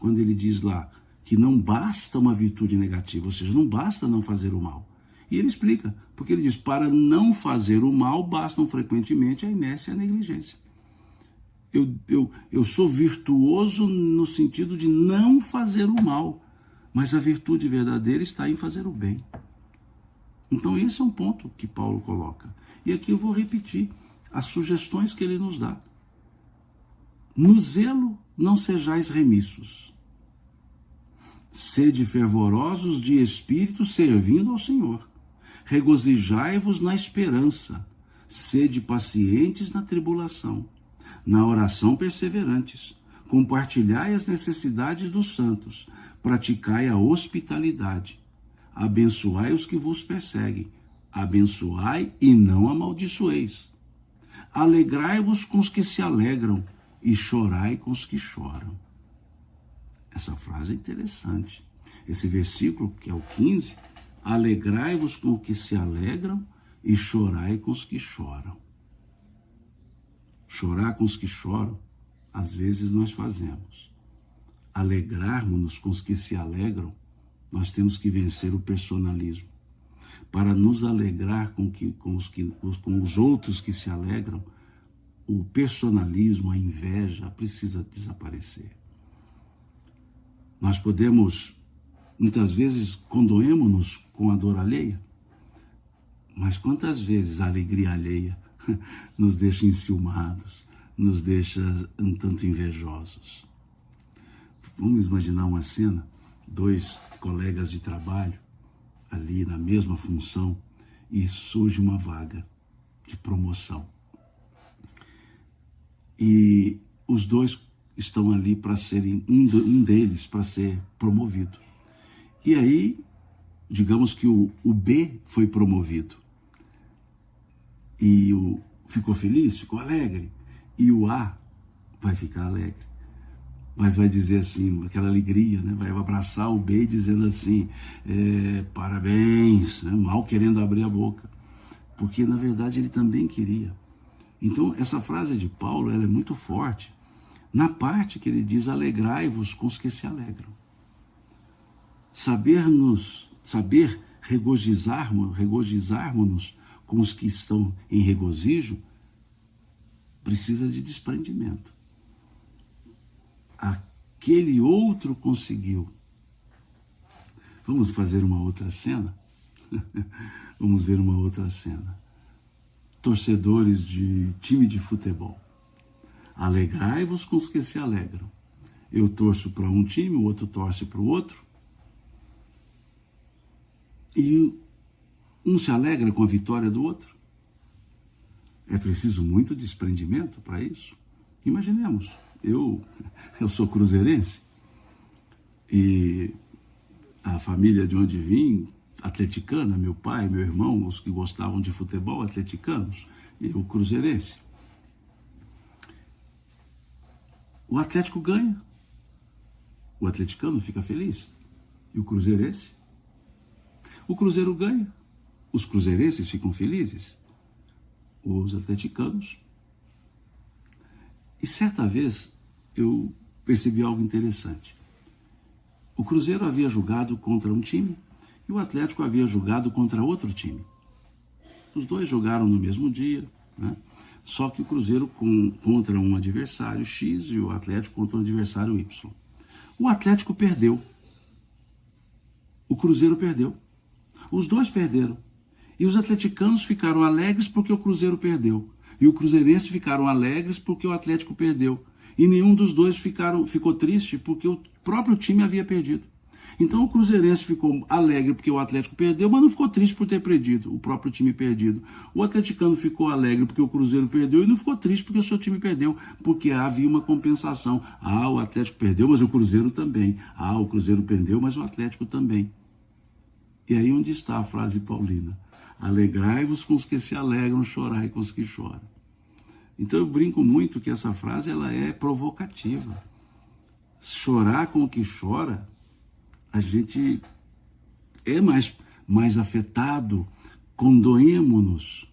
Quando ele diz lá que não basta uma virtude negativa, ou seja, não basta não fazer o mal. E ele explica, porque ele diz, para não fazer o mal, bastam frequentemente a inércia e a negligência. Eu sou virtuoso no sentido de não fazer o mal, mas a virtude verdadeira está em fazer o bem. Então esse é um ponto que Paulo coloca. E aqui eu vou repetir as sugestões que ele nos dá. No zelo não sejais remissos. Sede fervorosos de espírito servindo ao Senhor. Regozijai-vos na esperança. Sede pacientes na tribulação. Na oração perseverantes. Compartilhai as necessidades dos santos. Praticai a hospitalidade. Abençoai os que vos perseguem. Abençoai e não amaldiçoeis. Alegrai-vos com os que se alegram e chorai com os que choram. Essa frase é interessante. Esse versículo, que é o 15, alegrai-vos com os que se alegram e chorai com os que choram. Chorar com os que choram, às vezes nós fazemos. Alegrarmos-nos com os que se alegram, nós temos que vencer o personalismo. Para nos alegrar com os outros que se alegram, o personalismo, a inveja, precisa desaparecer. Nós podemos, muitas vezes, condoemos-nos com a dor alheia, mas quantas vezes a alegria alheia nos deixa enciumados, nos deixa um tanto invejosos. Vamos imaginar uma cena, 2 colegas de trabalho, ali na mesma função, e surge uma vaga de promoção. E os 2 estão ali para serem, um deles para ser promovido. E aí, digamos que o B foi promovido. E ficou feliz, ficou alegre. E o A vai ficar alegre. Mas vai dizer assim, aquela alegria, né? Vai abraçar o B dizendo assim, parabéns, né? Mal querendo abrir a boca. Porque, na verdade, ele também queria. Então, essa frase de Paulo, ela é muito forte. Na parte que ele diz, alegrai-vos com os que se alegram. Saber regozijarmos-nos com os que estão em regozijo, precisa de desprendimento. Aquele outro conseguiu. Vamos fazer uma outra cena? Vamos ver uma outra cena. Torcedores de time de futebol. Alegrai-vos com os que se alegram. Eu torço para um time, o outro torce para o outro. E um se alegra com a vitória do outro. É preciso muito desprendimento para isso. Imaginemos, eu sou cruzeirense e a família de onde vim, atleticana, meu pai, meu irmão, os que gostavam de futebol, atleticanos, e eu cruzeirense. O Atlético ganha, o atleticano fica feliz, e o cruzeirense? O Cruzeiro ganha, os cruzeirenses ficam felizes, os atleticanos. E certa vez eu percebi algo interessante. O Cruzeiro havia jogado contra um time e o Atlético havia jogado contra outro time. Os 2 jogaram no mesmo dia, né? Só que o Cruzeiro contra um adversário X e o Atlético contra um adversário Y. O Atlético perdeu. O Cruzeiro perdeu. Os 2 perderam. E os atleticanos ficaram alegres porque o Cruzeiro perdeu. E o cruzeirense ficaram alegres porque o Atlético perdeu. E nenhum dos 2 ficou triste porque o próprio time havia perdido. Então o cruzeirense ficou alegre porque o Atlético perdeu, mas não ficou triste por ter perdido, o próprio time perdido. O atleticano ficou alegre porque o Cruzeiro perdeu e não ficou triste porque o seu time perdeu, porque havia uma compensação. O Atlético perdeu, mas o Cruzeiro também. O Cruzeiro perdeu, mas o Atlético também. E aí onde está a frase paulina? Alegrai-vos com os que se alegram, chorai com os que choram. Então eu brinco muito que essa frase ela é provocativa. Chorar com o que chora, a gente é mais afetado, condoemos-nos.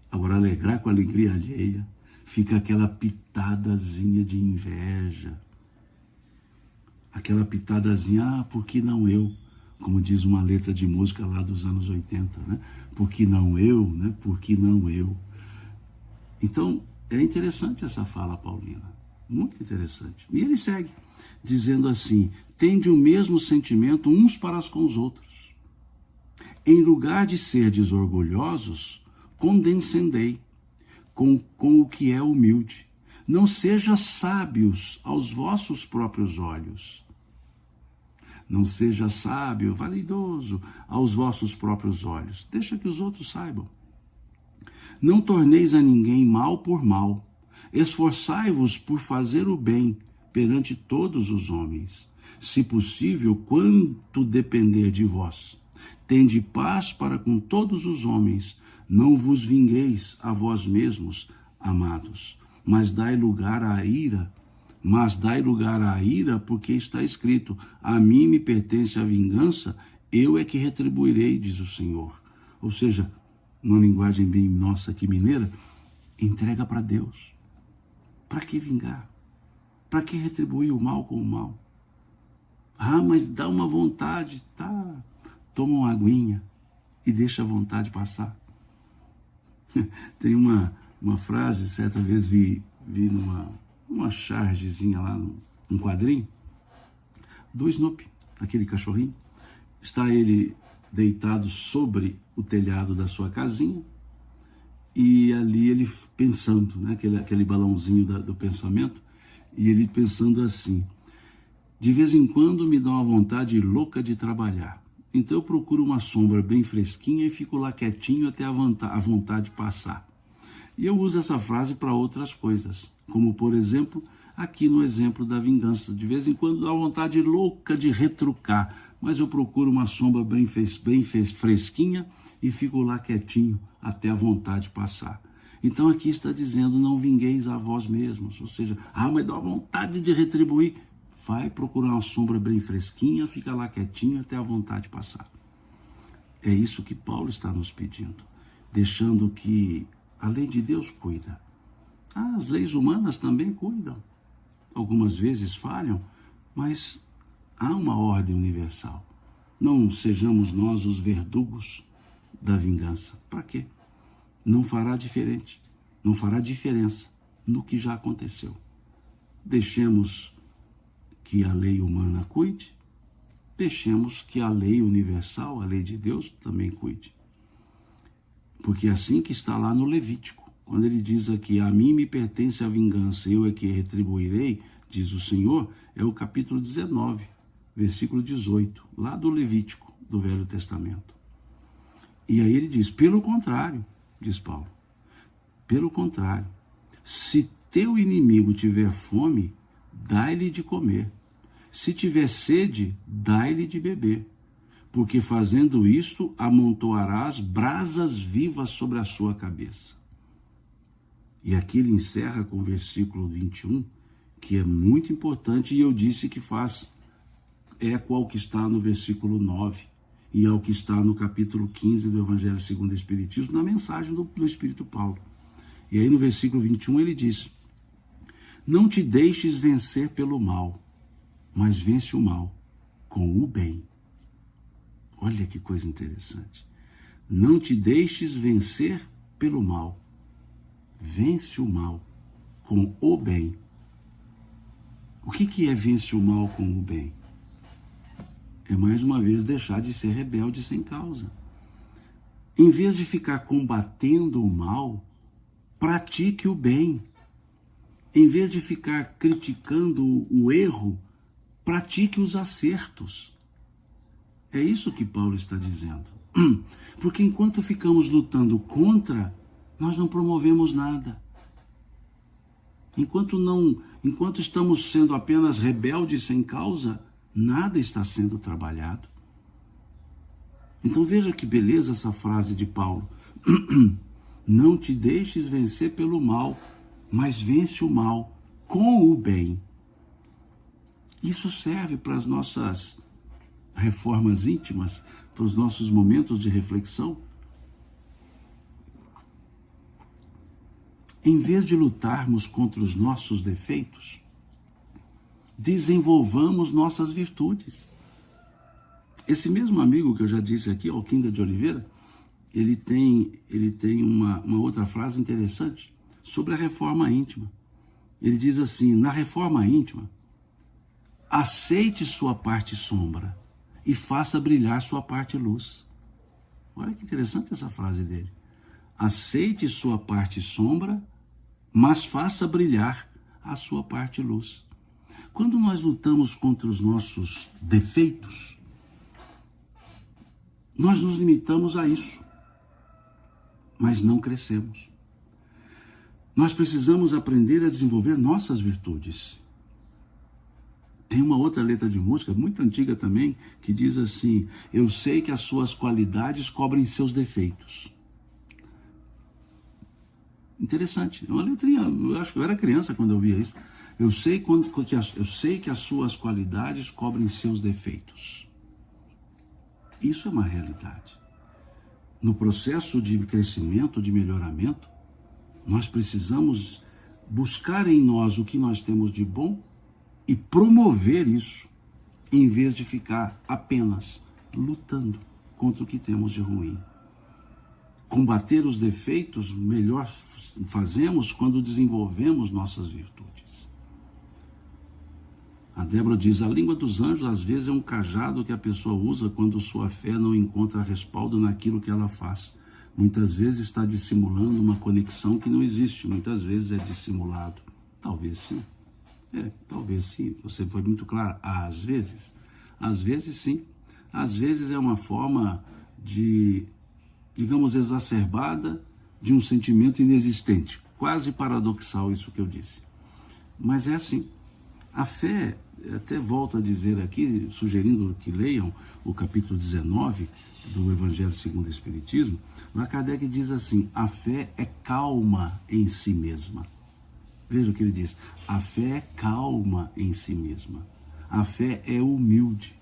Agora, alegrar com a alegria alheia, fica aquela pitadazinha de inveja. Aquela pitadazinha, por que não eu? Como diz uma letra de música lá dos anos 80, né? Por que não eu, né? Por que não eu? Então, é interessante essa fala paulina, muito interessante. E ele segue, dizendo assim, tende o mesmo sentimento uns para com os outros. Em lugar de serdes orgulhosos, condescendei com o que é humilde. Não sejam sábios aos vossos próprios olhos. Não seja sábio, validoso aos vossos próprios olhos. Deixa que os outros saibam. Não torneis a ninguém mal por mal. Esforçai-vos por fazer o bem perante todos os homens. Se possível, quanto depender de vós. Tende paz para com todos os homens. Não vos vingueis a vós mesmos, amados, mas dai lugar à ira. Porque está escrito: a mim me pertence a vingança, eu é que retribuirei, diz o Senhor. Ou seja, numa linguagem bem nossa aqui mineira, entrega para Deus. Para que vingar? Para que retribuir o mal com o mal? Ah, mas dá uma vontade, tá? Toma uma aguinha e deixa a vontade passar. Tem uma frase, certa vez vi numa chargezinha lá, num quadrinho, do Snoopy, aquele cachorrinho. Está ele deitado sobre o telhado da sua casinha, e ali ele pensando, né, aquele balãozinho do pensamento, e ele pensando assim: de vez em quando me dá uma vontade louca de trabalhar, então eu procuro uma sombra bem fresquinha e fico lá quietinho até a vontade passar. E eu uso essa frase para outras coisas, como por exemplo, aqui no exemplo da vingança. De vez em quando dá vontade louca de retrucar, mas eu procuro uma sombra bem fresquinha e fico lá quietinho até a vontade passar. Então aqui está dizendo: não vingueis a vós mesmos. Ou seja, mas dá vontade de retribuir. Vai procurar uma sombra bem fresquinha, fica lá quietinho até a vontade passar. É isso que Paulo está nos pedindo, deixando que a lei de Deus cuida. As leis humanas também cuidam. Algumas vezes falham, mas há uma ordem universal. Não sejamos nós os verdugos da vingança. Para quê? Não fará diferente. Não fará diferença no que já aconteceu. Deixemos que a lei humana cuide. Deixemos que a lei universal, a lei de Deus, também cuide. Porque é assim que está lá no Levítico. Quando ele diz aqui: a mim me pertence a vingança, eu é que retribuirei, diz o Senhor, é o capítulo 19, versículo 18, lá do Levítico, do Velho Testamento. E aí ele diz: pelo contrário, diz Paulo, pelo contrário, se teu inimigo tiver fome, dai-lhe de comer. Se tiver sede, dai-lhe de beber. Porque fazendo isto, amontoarás brasas vivas sobre a sua cabeça. E aqui ele encerra com o versículo 21, que é muito importante, e eu disse que faz eco ao que está no versículo 9 e ao que está no capítulo 15 do Evangelho segundo o Espiritismo, na mensagem do Espírito Paulo. E aí no versículo 21 ele diz: não te deixes vencer pelo mal, mas vence o mal com o bem. Olha que coisa interessante. Não te deixes vencer pelo mal, vence o mal com o bem. O que é vence o mal com o bem? É mais uma vez deixar de ser rebelde sem causa. Em vez de ficar combatendo o mal, pratique o bem. Em vez de ficar criticando o erro, pratique os acertos. É isso que Paulo está dizendo. Porque enquanto ficamos lutando contra, nós não promovemos nada. Enquanto estamos sendo apenas rebeldes sem causa, nada está sendo trabalhado. Então veja que beleza essa frase de Paulo. Não te deixes vencer pelo mal, mas vence o mal com o bem. Isso serve para as nossas reformas íntimas, para os nossos momentos de reflexão. Em vez de lutarmos contra os nossos defeitos, desenvolvamos nossas virtudes. Esse mesmo amigo que eu já disse aqui, Alquinda de Oliveira, ele tem uma outra frase interessante sobre a reforma íntima. Ele diz assim: na reforma íntima, aceite sua parte sombra e faça brilhar sua parte luz. Olha que interessante essa frase dele. Aceite sua parte sombra, mas faça brilhar a sua parte luz. Quando nós lutamos contra os nossos defeitos, nós nos limitamos a isso, mas não crescemos. Nós precisamos aprender a desenvolver nossas virtudes. Tem uma outra letra de música, muito antiga também, que diz assim: eu sei que as suas qualidades cobrem seus defeitos. Interessante, é uma letrinha, eu acho que eu era criança quando eu via isso. Eu sei que as suas qualidades cobrem seus defeitos. Isso é uma realidade. No processo de crescimento, de melhoramento, nós precisamos buscar em nós o que nós temos de bom e promover isso, em vez de ficar apenas lutando contra o que temos de ruim. Combater os defeitos, melhor fazemos quando desenvolvemos nossas virtudes. A Débora diz: a língua dos anjos às vezes é um cajado que a pessoa usa quando sua fé não encontra respaldo naquilo que ela faz. Muitas vezes está dissimulando uma conexão que não existe, muitas vezes é dissimulado. Talvez sim. Talvez sim. Você foi muito claro. Às vezes sim. Às vezes é uma forma de, digamos, exacerbada de um sentimento inexistente. Quase paradoxal isso que eu disse. Mas é assim. A fé, até volto a dizer aqui, sugerindo que leiam o capítulo 19 do Evangelho segundo o Espiritismo, lá Kardec diz assim: a fé é calma em si mesma. Veja o que ele diz: a fé é calma em si mesma. A fé é humilde.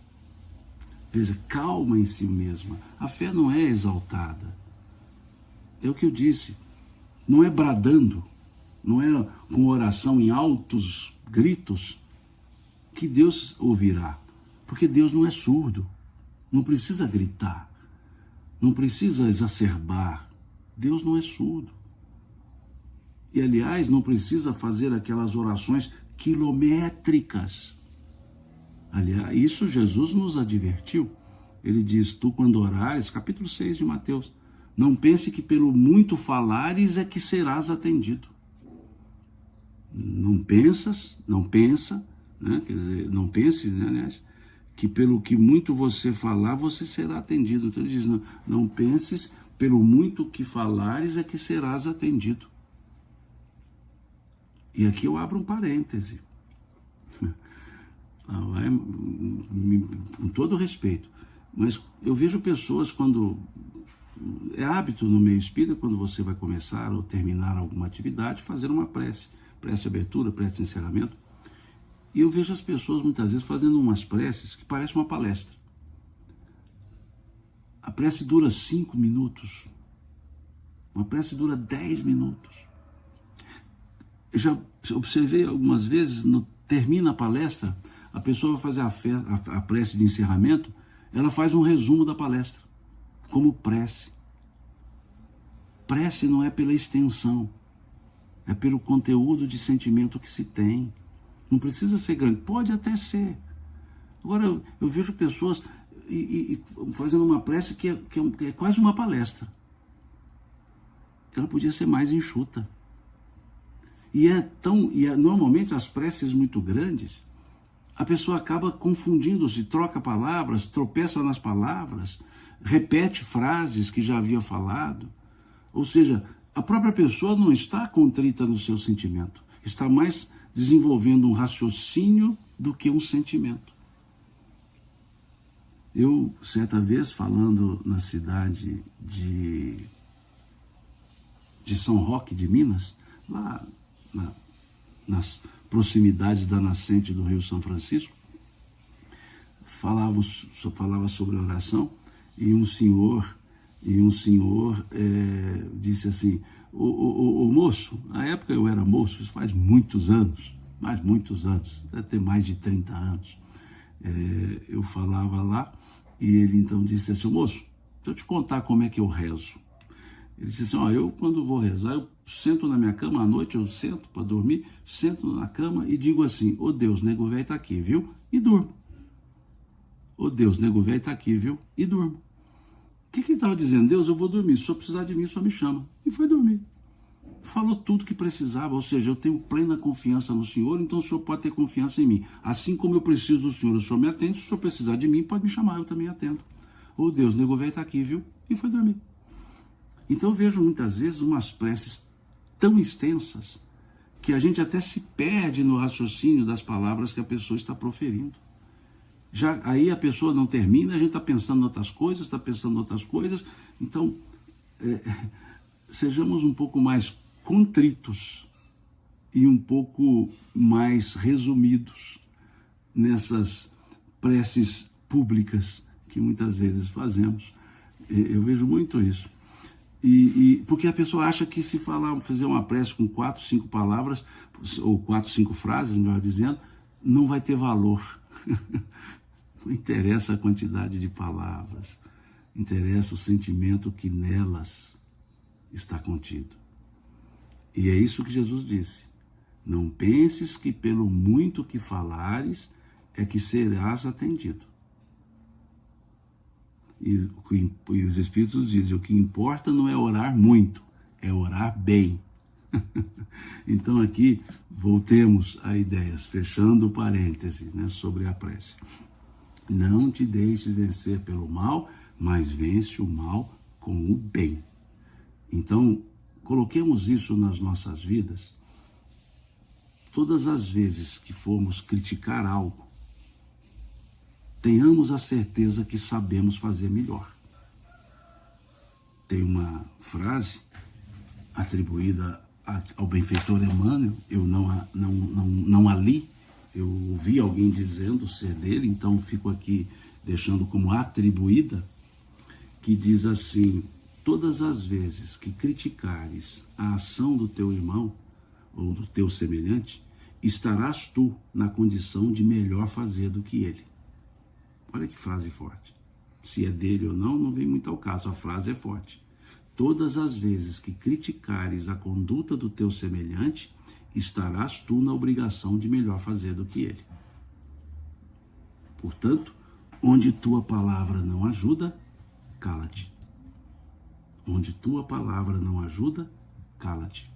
Veja, calma em si mesma. A fé não é exaltada. É o que eu disse. Não é bradando, não é com oração em altos gritos que Deus ouvirá. Porque Deus não é surdo. Não precisa gritar. Não precisa exacerbar. Deus não é surdo. E, aliás, não precisa fazer aquelas orações quilométricas. Aliás, isso Jesus nos advertiu. Ele diz: tu quando orares, capítulo 6 de Mateus, não pense que pelo muito falares é que serás atendido. Não pensa, né? Quer dizer, não pense, né, aliás, que pelo que muito você falar, você será atendido. Então ele diz: não penses, pelo muito que falares é que serás atendido. E aqui eu abro um parêntese. Com todo respeito. Mas eu vejo pessoas quando... É hábito no meio espírita, quando você vai começar ou terminar alguma atividade, fazer uma prece. Prece de abertura, prece de encerramento. E eu vejo as pessoas muitas vezes fazendo umas preces que parecem uma palestra. A prece dura 5 minutos. Uma prece dura 10 minutos. Eu já observei algumas vezes, termina a palestra, a pessoa vai fazer a prece de encerramento, ela faz um resumo da palestra, como prece. Prece não é pela extensão, é pelo conteúdo de sentimento que se tem. Não precisa ser grande, pode até ser. Agora eu vejo pessoas fazendo uma prece que é quase uma palestra. Ela podia ser mais enxuta. Normalmente as preces muito grandes, a pessoa acaba confundindo-se, troca palavras, tropeça nas palavras, repete frases que já havia falado. Ou seja, a própria pessoa não está contrita no seu sentimento, está mais desenvolvendo um raciocínio do que um sentimento. Eu, certa vez, falando na cidade de São Roque de Minas, lá nas proximidades da nascente do Rio São Francisco, falava sobre oração, e um senhor disse assim: o moço, na época eu era moço, isso faz muitos anos, deve ter mais de 30 anos, eu falava lá, e ele então disse assim: moço, deixa eu te contar como é que eu rezo. Ele disse assim: eu quando vou rezar, eu sento na minha cama à noite, eu sento para dormir, sento na cama e digo assim: ô Deus, nego velho está aqui, viu? E durmo. Ô Deus, nego velho está aqui, viu? E durmo. O que ele estava dizendo? Deus, eu vou dormir, se o senhor precisar de mim, só me chama. E foi dormir. Falou tudo que precisava, ou seja, eu tenho plena confiança no Senhor, então o Senhor pode ter confiança em mim. Assim como eu preciso do Senhor, o Senhor me atende, se o Senhor precisar de mim, pode me chamar, eu também atendo. Ou Deus, nego velho está aqui, viu? E foi dormir. Então eu vejo muitas vezes umas preces tão extensas que a gente até se perde no raciocínio das palavras que a pessoa está proferindo. Já aí a pessoa não termina, a gente está pensando em outras coisas, então sejamos um pouco mais contritos e um pouco mais resumidos nessas preces públicas que muitas vezes fazemos. Eu vejo muito isso. Porque a pessoa acha que se fazer uma prece com 4, 5 palavras, ou 4, 5 frases, melhor dizendo, não vai ter valor. Não interessa a quantidade de palavras, interessa o sentimento que nelas está contido. E é isso que Jesus disse. Não penses que pelo muito que falares é que serás atendido. E os Espíritos dizem, o que importa não é orar muito, é orar bem. Então aqui, voltemos a ideias, fechando o parêntese, né, sobre a prece. Não te deixes vencer pelo mal, mas vence o mal com o bem. Então, coloquemos isso nas nossas vidas. Todas as vezes que formos criticar algo, tenhamos a certeza que sabemos fazer melhor. Tem uma frase atribuída ao benfeitor Emmanuel, eu não a li, eu ouvi alguém dizendo ser dele, então fico aqui deixando como atribuída, que diz assim: todas as vezes que criticares a ação do teu irmão ou do teu semelhante, estarás tu na condição de melhor fazer do que ele. Olha que frase forte. Se é dele ou não, não vem muito ao caso, a frase é forte. Todas as vezes que criticares a conduta do teu semelhante, estarás tu na obrigação de melhor fazer do que ele. Portanto, onde tua palavra não ajuda, cala-te. Onde tua palavra não ajuda, cala-te.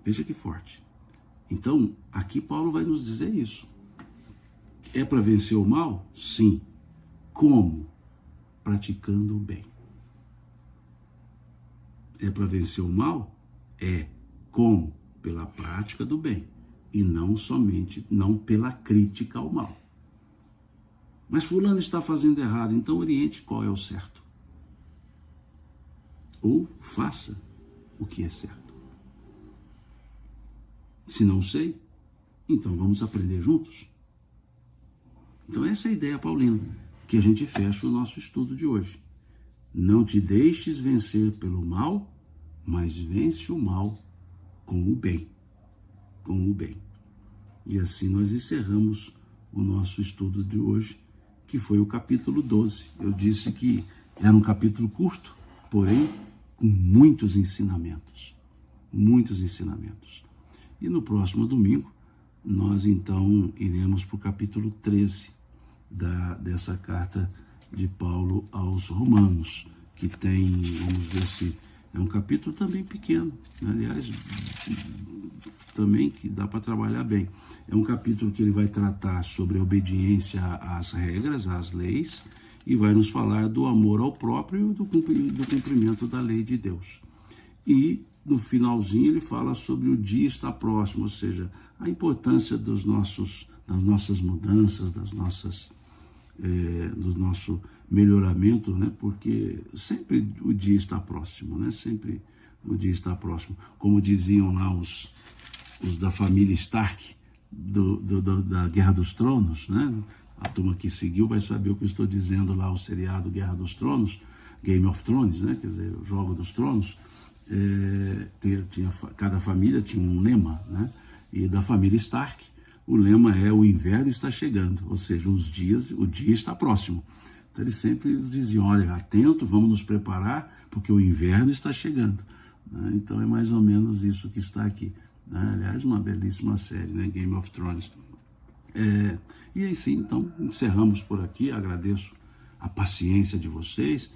Veja que forte. Então, aqui Paulo vai nos dizer isso. É para vencer o mal? Sim. Como? Praticando o bem. É para vencer o mal? É. Como? Pela prática do bem. E não pela crítica ao mal. Mas fulano está fazendo errado, então oriente qual é o certo. Ou faça o que é certo. Se não sei, então vamos aprender juntos. Então essa é a ideia paulina, que a gente fecha o nosso estudo de hoje. Não te deixes vencer pelo mal, mas vence o mal com o bem. Com o bem. E assim nós encerramos o nosso estudo de hoje, que foi o capítulo 12. Eu disse que era um capítulo curto, porém com muitos ensinamentos. Muitos ensinamentos. E no próximo domingo, nós então iremos para o capítulo 13 dessa carta de Paulo aos Romanos, que tem, vamos ver se é um capítulo também pequeno, aliás, também que dá para trabalhar bem. É um capítulo que ele vai tratar sobre a obediência às regras, às leis, e vai nos falar do amor ao próprio e do cumprimento da lei de Deus. E no finalzinho ele fala sobre o dia estar próximo, ou seja, a importância das nossas mudanças, do nosso melhoramento, né? Porque sempre o dia está próximo, né? Sempre o dia está próximo. Como diziam lá os da família Stark, da Guerra dos Tronos, né? A turma que seguiu vai saber o que eu estou dizendo lá, o seriado Guerra dos Tronos, Game of Thrones, né? Quer dizer, o Jogo dos Tronos. Cada família tinha um lema, né? E da família Stark, o lema é: o inverno está chegando, ou seja, o dia está próximo. Então eles sempre diziam: olha, atento, vamos nos preparar, porque o inverno está chegando, né? Então é mais ou menos isso que está aqui, né? Aliás, uma belíssima série, né? Game of Thrones. E aí sim, então encerramos por aqui. Agradeço a paciência de vocês.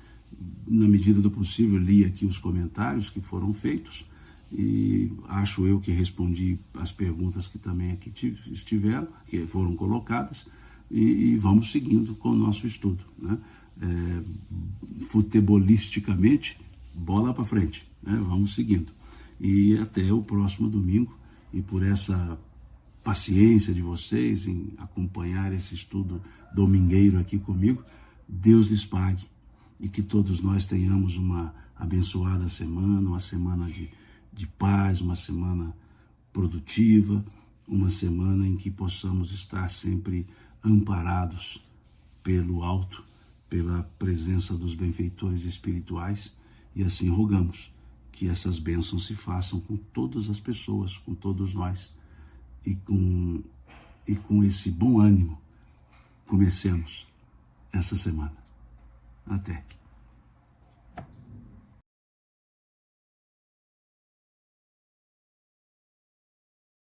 Na medida do possível, li aqui os comentários que foram feitos e acho eu que respondi as perguntas que também aqui estiveram, que foram colocadas, e vamos seguindo com o nosso estudo, né? Futebolisticamente, bola para frente, né? Vamos seguindo. E até o próximo domingo, e por essa paciência de vocês em acompanhar esse estudo domingueiro aqui comigo, Deus lhes pague, e que todos nós tenhamos uma abençoada semana, uma semana de paz, uma semana produtiva, uma semana em que possamos estar sempre amparados pelo alto, pela presença dos benfeitores espirituais, e assim rogamos que essas bênçãos se façam com todas as pessoas, com todos nós, e com esse bom ânimo comecemos essa semana. Até.